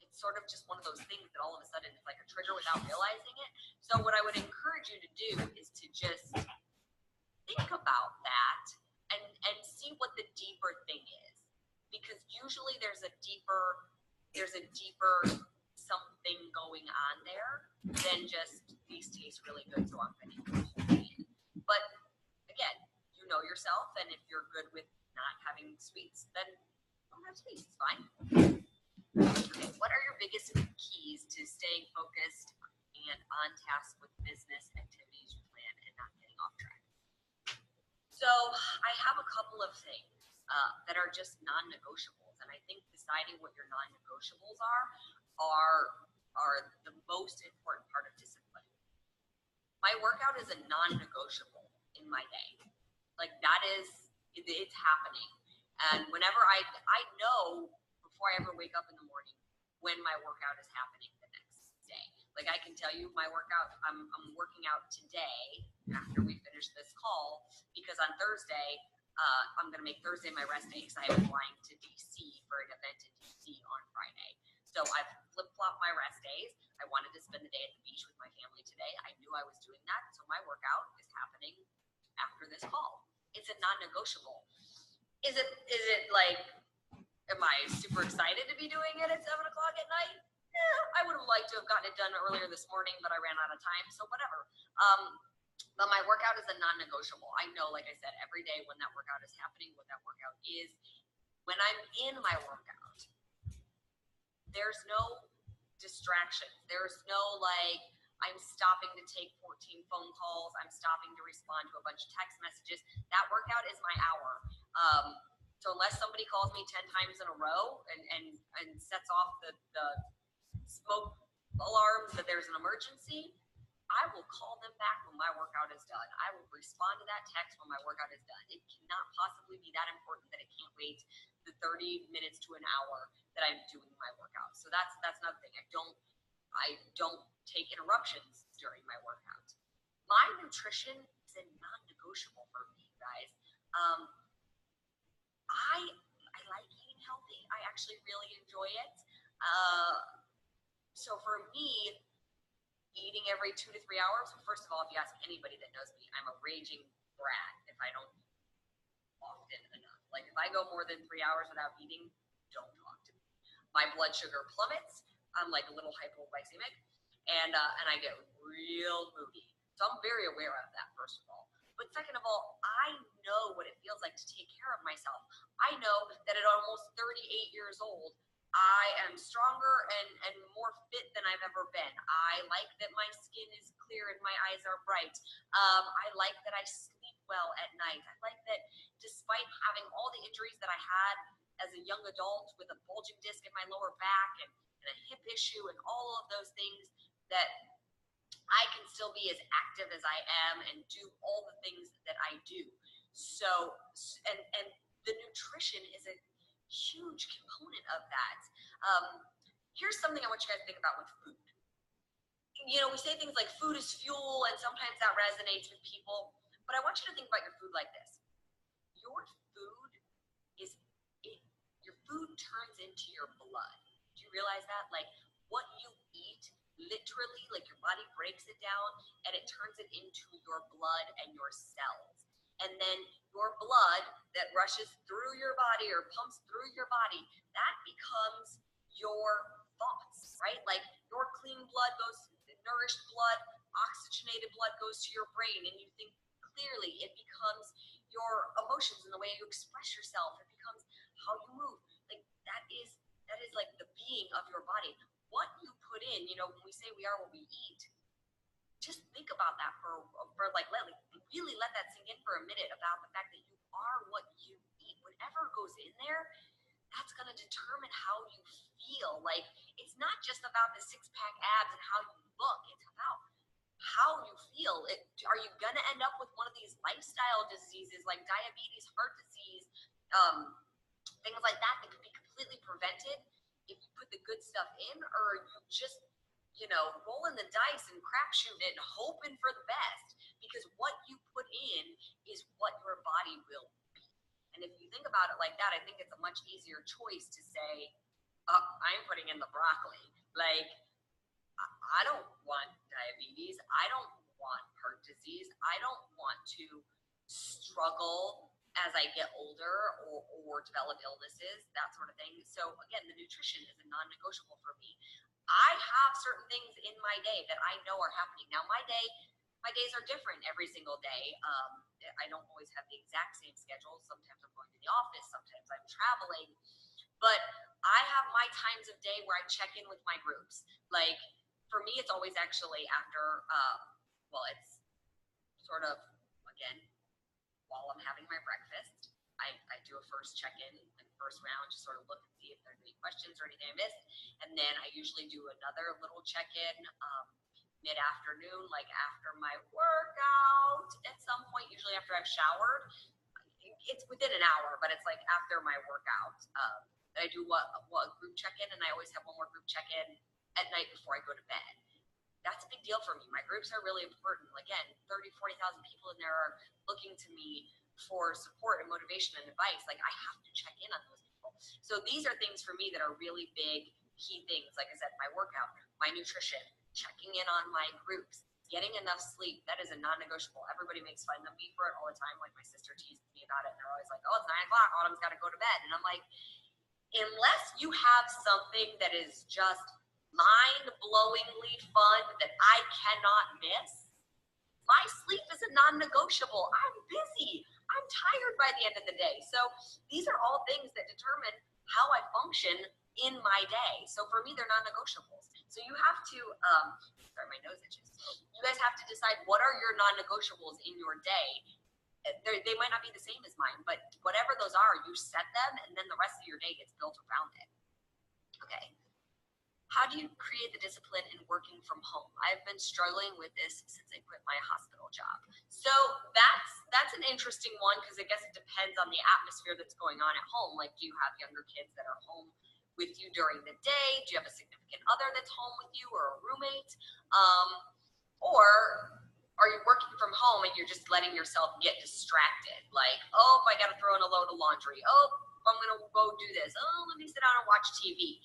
It's sort of just one of those things that all of a sudden it's like a trigger without realizing it. So what I would encourage you to do is to just think about that and see what the deeper thing is, because usually there's a deeper something going on there than just these taste really good, so I'm going to eat the whole pan. But again, you know yourself, and if you're good with not having sweets, then don't have sweets. It's fine. Okay, what are your biggest keys to staying focused and on task with business activities you plan and not getting off track? So I have a couple of things that are just non-negotiables, and I think deciding what your non-negotiables are the most important part of discipline. My workout is a non-negotiable in my day. Like it's happening, and whenever I know before I ever wake up in the morning when my workout is happening the next day. Like I can tell you my workout, I'm working out today after we finish this call, because on Thursday, I'm going to make Thursday my rest day because I am flying to DC for an event in DC on Friday. So I've flip-flopped my rest days. I wanted to spend the day at the beach with my family today. I knew I was doing that, so my workout is happening after this call. It's a non-negotiable. Is it like, am I super excited to be doing it at 7 o'clock at night? Yeah, I would have liked to have gotten it done earlier this morning, but I ran out of time, so whatever. But my workout is a non-negotiable. I know, like I said, every day when that workout is happening, what that workout is. When I'm in my workout, there's no distraction. There's no like, I'm stopping to take 14 phone calls. I'm stopping to respond to a bunch of text messages. That workout is my hour. So unless somebody calls me 10 times in a row and sets off the smoke alarms that there's an emergency, I will call them back when my workout is done. I will respond to that text when my workout is done. It cannot possibly be that important that it can't wait the 30 minutes to an hour that I'm doing my workout. So that's another thing. I don't take interruptions during my workout. My nutrition is a non-negotiable for me, guys. I like eating healthy. I actually really enjoy it. So for me, eating every 2 to 3 hours, first of all, if you ask anybody that knows me, I'm a raging brat if I don't often enough. Like if I go more than 3 hours without eating, don't talk to me. My blood sugar plummets. I'm like a little hypoglycemic, and I get real moody. So I'm very aware of that, first of all. But second of all, I know what it feels like to take care of myself. I know that at almost 38 years old, I am stronger and more fit than I've ever been. I like that my skin is clear and my eyes are bright. I like that I sleep well at night. I like that despite having all the injuries that I had as a young adult with a bulging disc in my lower back and a hip issue and all of those things, that I can still be as active as I am and do all the things that I do. So, and the nutrition is a huge component of that. Here's something I want you guys to think about with food. You know, we say things like food is fuel, and sometimes that resonates with people, but I want you to think about your food like this. Your food is it. Your food turns into your blood. Do you realize that? Like what you eat, literally, like your body breaks it down and it turns it into your blood and your cells. And then your blood that rushes through your body or pumps through your body, that becomes your thoughts, right? Like your clean blood goes, nourished blood, oxygenated blood goes to your brain and you think clearly. It becomes your emotions and the way you express yourself. It becomes how you move. Like that is like the being of your body. What you put in, you know, when we say we are what we eat, just think about that for like really let that sink in for a minute about the fact that you are what you eat. Whatever goes in there, that's going to determine how you feel. Like it's not just about the six-pack abs and how you look. It's about how you feel. Are you going to end up with one of these lifestyle diseases like diabetes, heart disease, things like that that can be completely prevented if you put the good stuff in, or you just, you know, rolling the dice and crapshooting it and hoping for the best? Because what you put in is what your body will be. And if you think about it like that, I think it's a much easier choice to say, I'm putting in the broccoli. Like, I don't want diabetes. I don't want heart disease. I don't want to struggle as I get older or develop illnesses, that sort of thing. So again, the nutrition is a non-negotiable for me. I have certain things in my day that I know are happening. Now my days are different every single day. I don't always have the exact same schedule. Sometimes I'm going to the office, sometimes I'm traveling, but I have my times of day where I check in with my groups. Like for me, it's always actually after, it's sort of, again, while I'm having my breakfast, I do a first check-in, like first round, just sort of look and see if there's any questions or anything I missed. And then I usually do another little check-in mid-afternoon, like after my workout at some point, usually after I've showered. It's within an hour, but it's like after my workout. I do a group check-in, and I always have one more group check-in at night before I go to bed. That's a big deal for me. My groups are really important. Again, 30, 40,000 people in there are looking to me for support and motivation and advice. Like I have to check in on those people. So these are things for me that are really big, key things. Like I said, my workout, my nutrition, checking in on my groups, getting enough sleep. That is a non-negotiable. Everybody makes fun of me for it all the time. Like my sister teases me about it. And they're always like, oh, it's 9 o'clock. Autumn's got to go to bed. And I'm like, unless you have something that is just mind-blowingly fun that I cannot miss, my sleep is a non-negotiable. I'm busy. I'm tired by the end of the day. So these are all things that determine how I function in my day. So for me, they're non-negotiables. So you have to, sorry, my nose itches. You guys have to decide what are your non-negotiables in your day. They might not be the same as mine, but whatever those are, you set them, and then the rest of your day gets built around it. Okay. How do you create the discipline in working from home? I've been struggling with this since I quit my hospital job. So that's an interesting one, because I guess it depends on the atmosphere that's going on at home. Like, do you have younger kids that are home with you during the day? Do you have a significant other that's home with you, or a roommate? Or are you working from home and you're just letting yourself get distracted? Like, oh, I got to throw in a load of laundry. Oh, I'm going to go do this. Oh, let me sit down and watch TV.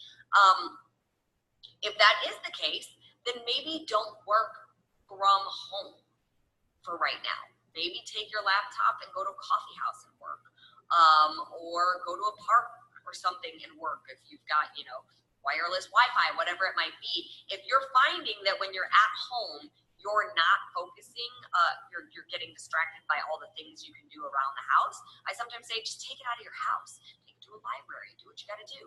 If that is the case, then maybe don't work from home for right now. Maybe take your laptop and go to a coffee house and work, or go to a park or something and work if you've got, wireless Wi-Fi, whatever it might be. If you're finding that when you're at home, you're not focusing, you're getting distracted by all the things you can do around the house, I sometimes say, just take it out of your house. Take it to a library. Do what you got to do.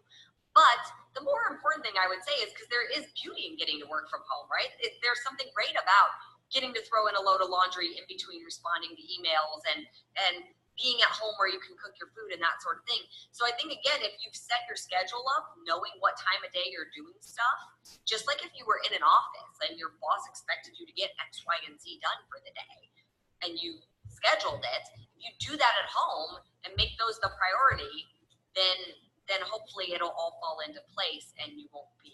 But the more important thing I would say is, because there is beauty in getting to work from home, right? There's something great about getting to throw in a load of laundry in between responding to emails, and being at home where you can cook your food and that sort of thing. So I think, again, if you've set your schedule up, knowing what time of day you're doing stuff, just like if you were in an office and your boss expected you to get X, Y, and Z done for the day, and you scheduled it, if you do that at home and make those the priority, then hopefully it'll all fall into place and you won't be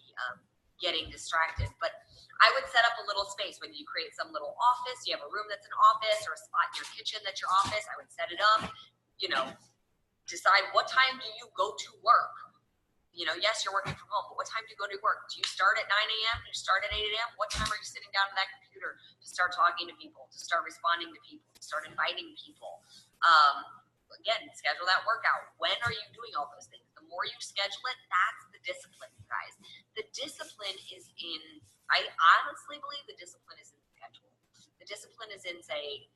getting distracted. But I would set up a little space. When you create some little office, you have a room that's an office, or a spot in your kitchen that's your office, I would set it up, decide what time do you go to work. Yes, you're working from home, but what time do you go to work? Do you start at 9 a.m.? Do you start at 8 a.m.? What time are you sitting down at that computer to start talking to people, to start responding to people, to start inviting people? Again, schedule that workout. When are you doing all those things? The more you schedule it, that's the discipline, you guys. The discipline is in, I honestly believe the discipline is in the schedule. The discipline is in saying,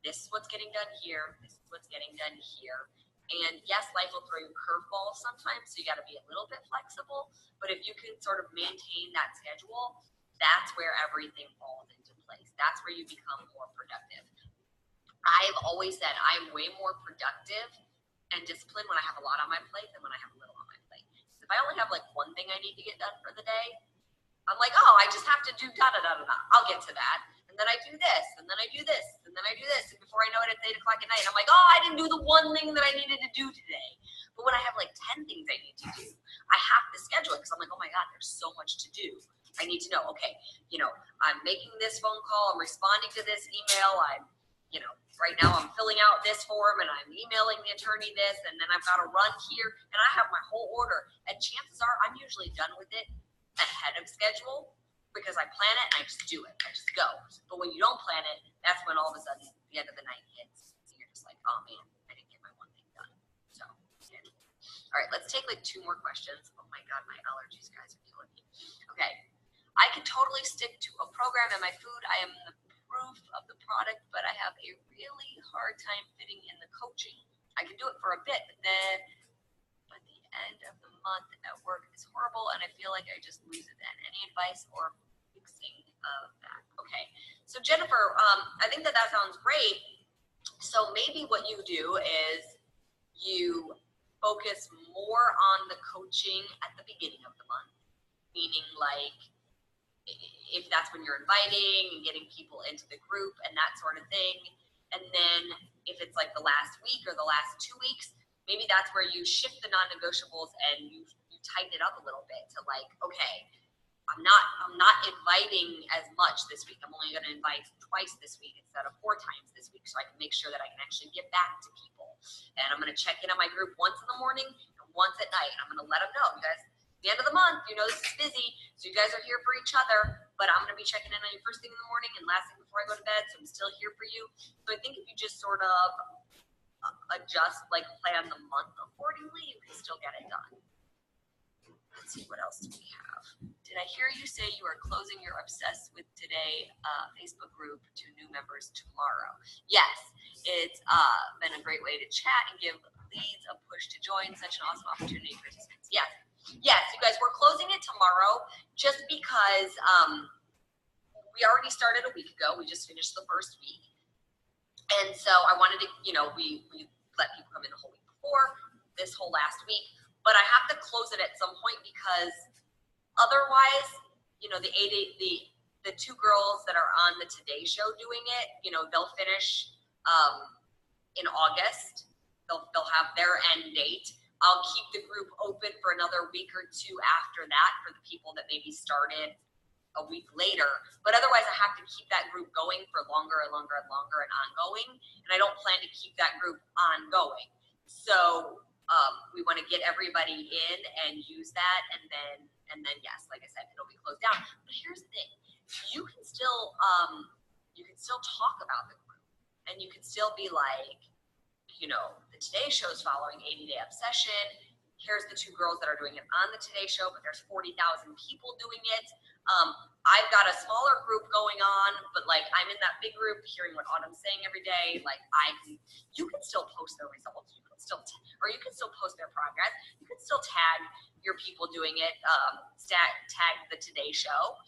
this is what's getting done here, this is what's getting done here. And yes, life will throw you curveballs sometimes, so you got to be a little bit flexible. But if you can sort of maintain that schedule, that's where everything falls into place. That's where you become more productive. I've always said I'm way more productive and disciplined when I have a lot on my plate than when I have a little on my plate. If I only have like one thing I need to get done for the day, I'm like, oh, I just have to do da-da-da-da-da. I'll get to that. And then I do this, and then I do this, and then I do this. And before I know it, it's 8 o'clock at night. I'm like, oh, I didn't do the one thing that I needed to do today. But when I have like 10 things I need to do, I have to schedule it, because I'm like, oh my God, there's so much to do. I need to know, okay, I'm making this phone call, I'm responding to this email, right now I'm filling out this form and I'm emailing the attorney this, and then I've got to run here, and I have my whole order. And chances are I'm usually done with it ahead of schedule, because I plan it and I just do it. I just go. But when you don't plan it, that's when all of a sudden the end of the night hits. So you're just like, oh man, I didn't get my one thing done. So, yeah. All right, let's take like 2 more questions. Oh my God, my allergies, guys, are killing me. Okay. I can totally stick to a program and my food. I am the proof of the product, but I have a really hard time fitting in the coaching. I can do it for a bit, but then by the end of the month at work is horrible, and I feel like I just lose it then. Any advice or fixing of that? Okay, so Jennifer, I think that sounds great. So maybe what you do is you focus more on the coaching at the beginning of the month, meaning like, if that's when you're inviting and getting people into the group and that sort of thing. And then if it's like the last week or the last 2 weeks, maybe that's where you shift the non-negotiables and you tighten it up a little bit to like, okay, I'm not inviting as much this week. I'm only going to invite twice this week instead of 4 times this week, so I can make sure that I can actually get back to people. And I'm going to check in on my group once in the morning and once at night. I'm going to let them know, you guys, the end of the month, this is busy, so you guys are here for each other, but I'm going to be checking in on you first thing in the morning and last thing before I go to bed, so I'm still here for you. So I think if you just sort of adjust, like plan the month accordingly, you can still get it done. Let's see, what else do we have? Did I hear you say you are closing your Obsessed with Today Facebook group to new members tomorrow? Yes, it's been a great way to chat and give leads a push to join. Such an awesome opportunity for participants. Yes, you guys, we're closing it tomorrow just because we already started a week ago. We just finished the first week. And so I wanted to, we let people come in the whole week before, this whole last week. But I have to close it at some point because Otherwise, the two girls that are on the Today Show doing it, they'll finish in August. They'll have their end date. I'll keep the group open for another week or two after that for the people that maybe started a week later. But otherwise, I have to keep that group going for longer and longer and longer and ongoing. And I don't plan to keep that group ongoing. So we want to get everybody in and use that. And then yes, like I said, it'll be closed down. But here's the thing. You can still talk about the group. And you can still be like, the Today Show is following 80-Day Obsession. Here's the two girls that are doing it on the Today Show, but there's 40,000 people doing it. I've got a smaller group going on, but like I'm in that big group hearing what Autumn's saying every day. Like you can still post their results. You can still post their progress. You can still tag your people doing it, tag the Today Show.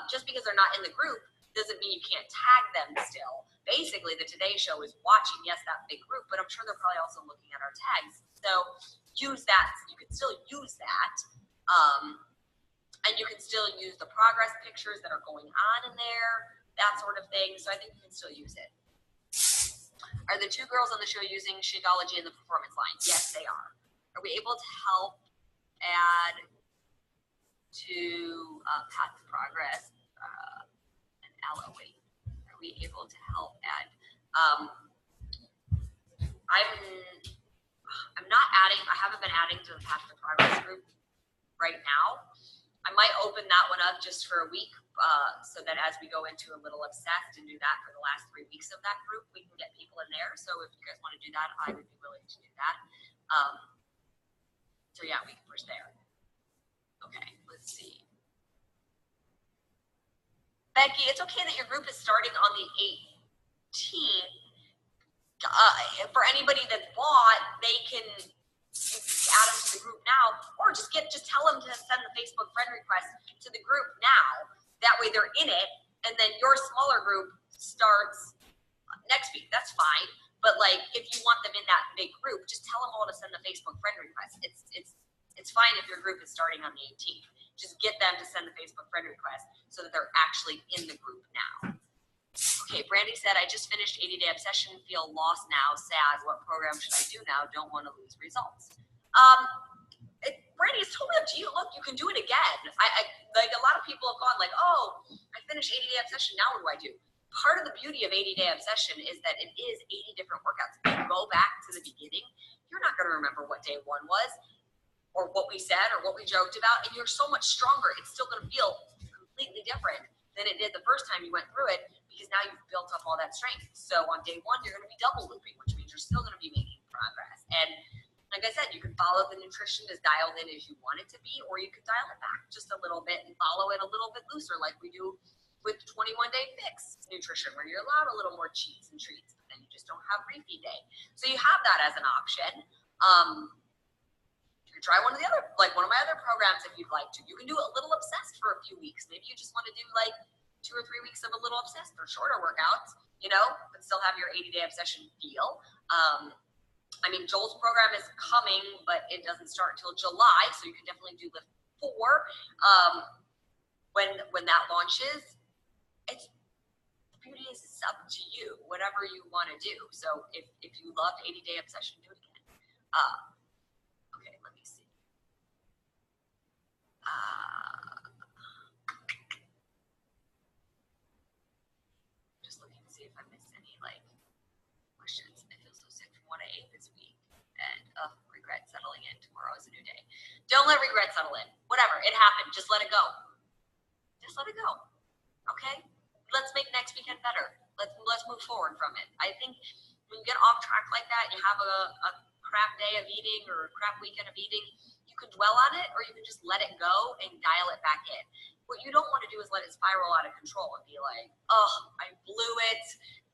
Just because they're not in the group doesn't mean you can't tag them still. Basically, the Today Show is watching, yes, that big group, but I'm sure they're probably also looking at our tags. So use that. You can still use that. And you can still use the progress pictures that are going on in there, that sort of thing. So I think you can still use it. Are the two girls on the show using Shakeology in the performance lines? Yes, they are. Are we able to help add to Path to Progress and LOE? Are we able to help add? I'm not adding. I haven't been adding to the Path to Progress group right now. I might open that one up just for a week, so that as we go into a little obsessed and do that for the last 3 weeks of that group, we can get people in there. So if you guys want to do that, I would be willing to do that. So yeah, we can push there. Okay, let's see. Becky, it's okay that your group is starting on the 18th. For anybody that's bought, they can add them to the group now, or just tell them to send the Facebook friend request to the group now. That way they're in it, and then your smaller group starts next week. That's fine. But like, if you want them in that big group, just tell them all to send the Facebook friend request. It's fine if your group is starting on the 18th. Just get them to send the Facebook friend request so that they're actually in the group now. Okay, Brandy said, I just finished 80-Day Obsession, feel lost now, sad. What program should I do now? Don't want to lose results. Brandy, it's totally up to you. Look, you can do it again. I like a lot of people have gone like, oh, I finished 80-Day Obsession, now what do I do? Part of the beauty of 80-Day Obsession is that it is 80 different workouts. If you go back to the beginning, you're not going to remember what day one was, or what we said, or what we joked about, and you're so much stronger. It's still going to feel completely different than it did the first time you went through it, because now you've built up all that strength. So on day one, you're going to be double looping, which means you're still going to be making progress. And like I said, you can follow the nutrition as dialed in as you want it to be, or you can dial it back just a little bit and follow it a little bit looser, like we do with 21-day fix nutrition, where you're allowed a little more cheats and treats, but then you just don't have refeed day. So you have that as an option. You can try one of my other programs if you'd like to. You can do a little obsessed for a few weeks. Maybe you just want to do like 2 or 3 weeks of a little obsessed or shorter workouts, but still have your 80-Day Obsession feel. I mean, Joel's program is coming, but it doesn't start until July, so you can definitely do Lift 4 when that launches. The beauty is it's up to you, whatever you want to do. So if you love 80-Day Obsession, do it again. Okay, let me see. Just looking to see if I missed any questions. I feel so sick from what I ate this week, and regret settling in. Tomorrow is a new day. Don't let regret settle in. Whatever, it happened. Just let it go. Just let it go. Okay? Let's make next weekend better. Let's move forward from it. I think when you get off track like that, you have a crap day of eating or a crap weekend of eating, you can dwell on it, or you can just let it go and dial it back in. What you don't want to do is let it spiral out of control and be like, oh, I blew it.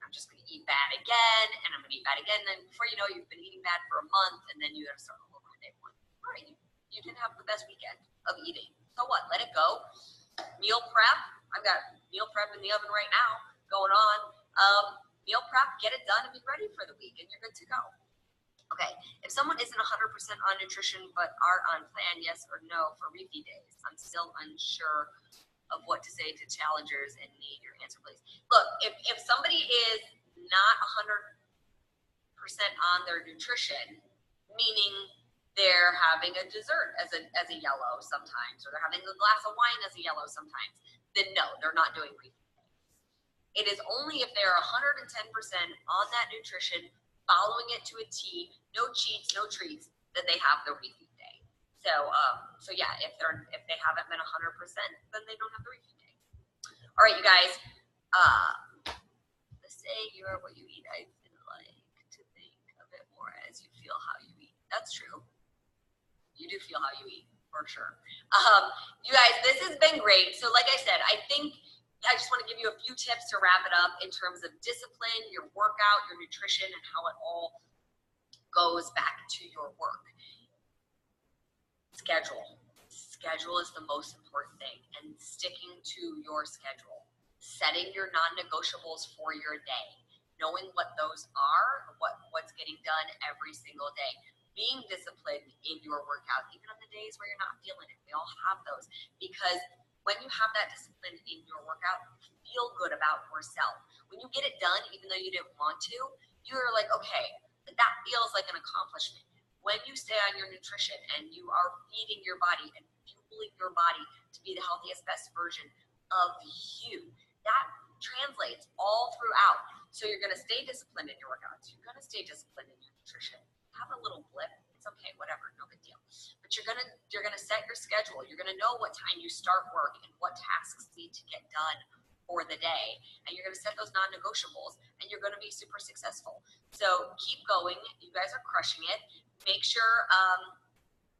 I'm just going to eat bad again, and I'm going to eat bad again. Then before you know, you've been eating bad for a month, and then you got to start all over on day one. All right, you didn't have the best weekend of eating. So what? Let it go. Meal prep. I've got meal prep in the oven right now going on. Meal prep, get it done, and be ready for the week, and you're good to go. Okay, if someone isn't 100% on nutrition but are on plan, yes or no for refeed days? I'm still unsure of what to say to challengers and need your answer, please. Look, if somebody is not 100% on their nutrition, meaning they're having a dessert as a yellow sometimes, or they're having a glass of wine as a yellow sometimes, then no, they're not doing refeed. It is only if they're 110% on that nutrition, following it to a T, no cheats, no treats, that they have the refeed day. So yeah, if they haven't been 100%, then they don't have the refeed day. All right, you guys. Say you're what you eat. I feel like to think a bit more as you feel how you eat. That's true. You do feel how you eat, for sure. You guys, this has been great. So like I said, I think I just want to give you a few tips to wrap it up in terms of discipline, your workout, your nutrition, and how it all goes back to your work. Schedule. Schedule is the most important thing, and sticking to your schedule. Setting your non-negotiables for your day. Knowing what those are, what's getting done every single day. Being disciplined in your workout, even on the days where you're not feeling it. We all have those, because when you have that discipline in your workout, you feel good about yourself. When you get it done, even though you didn't want to, you're like, okay, that feels like an accomplishment. When you stay on your nutrition and you are feeding your body and fueling your body to be the healthiest, best version of you, that translates all throughout. So you're going to stay disciplined in your workouts. You're going to stay disciplined in your nutrition. Have a little blip. It's okay, whatever, no big deal. But you're gonna set your schedule. You're gonna know what time you start work and what tasks need to get done for the day. And you're gonna set those non-negotiables, and you're gonna be super successful. So keep going. You guys are crushing it. Make sure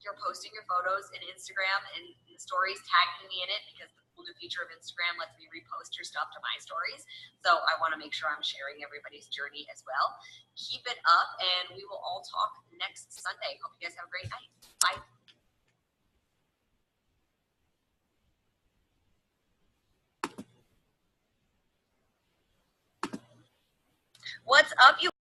you're posting your photos in Instagram and in the stories, tagging me in it, because the cool new feature of Instagram lets me repost your stuff to my stories. So I want to make sure I'm sharing everybody's journey as well. Keep it up, and we will all talk next Sunday. Hope you guys have a great night. Bye. What's up, you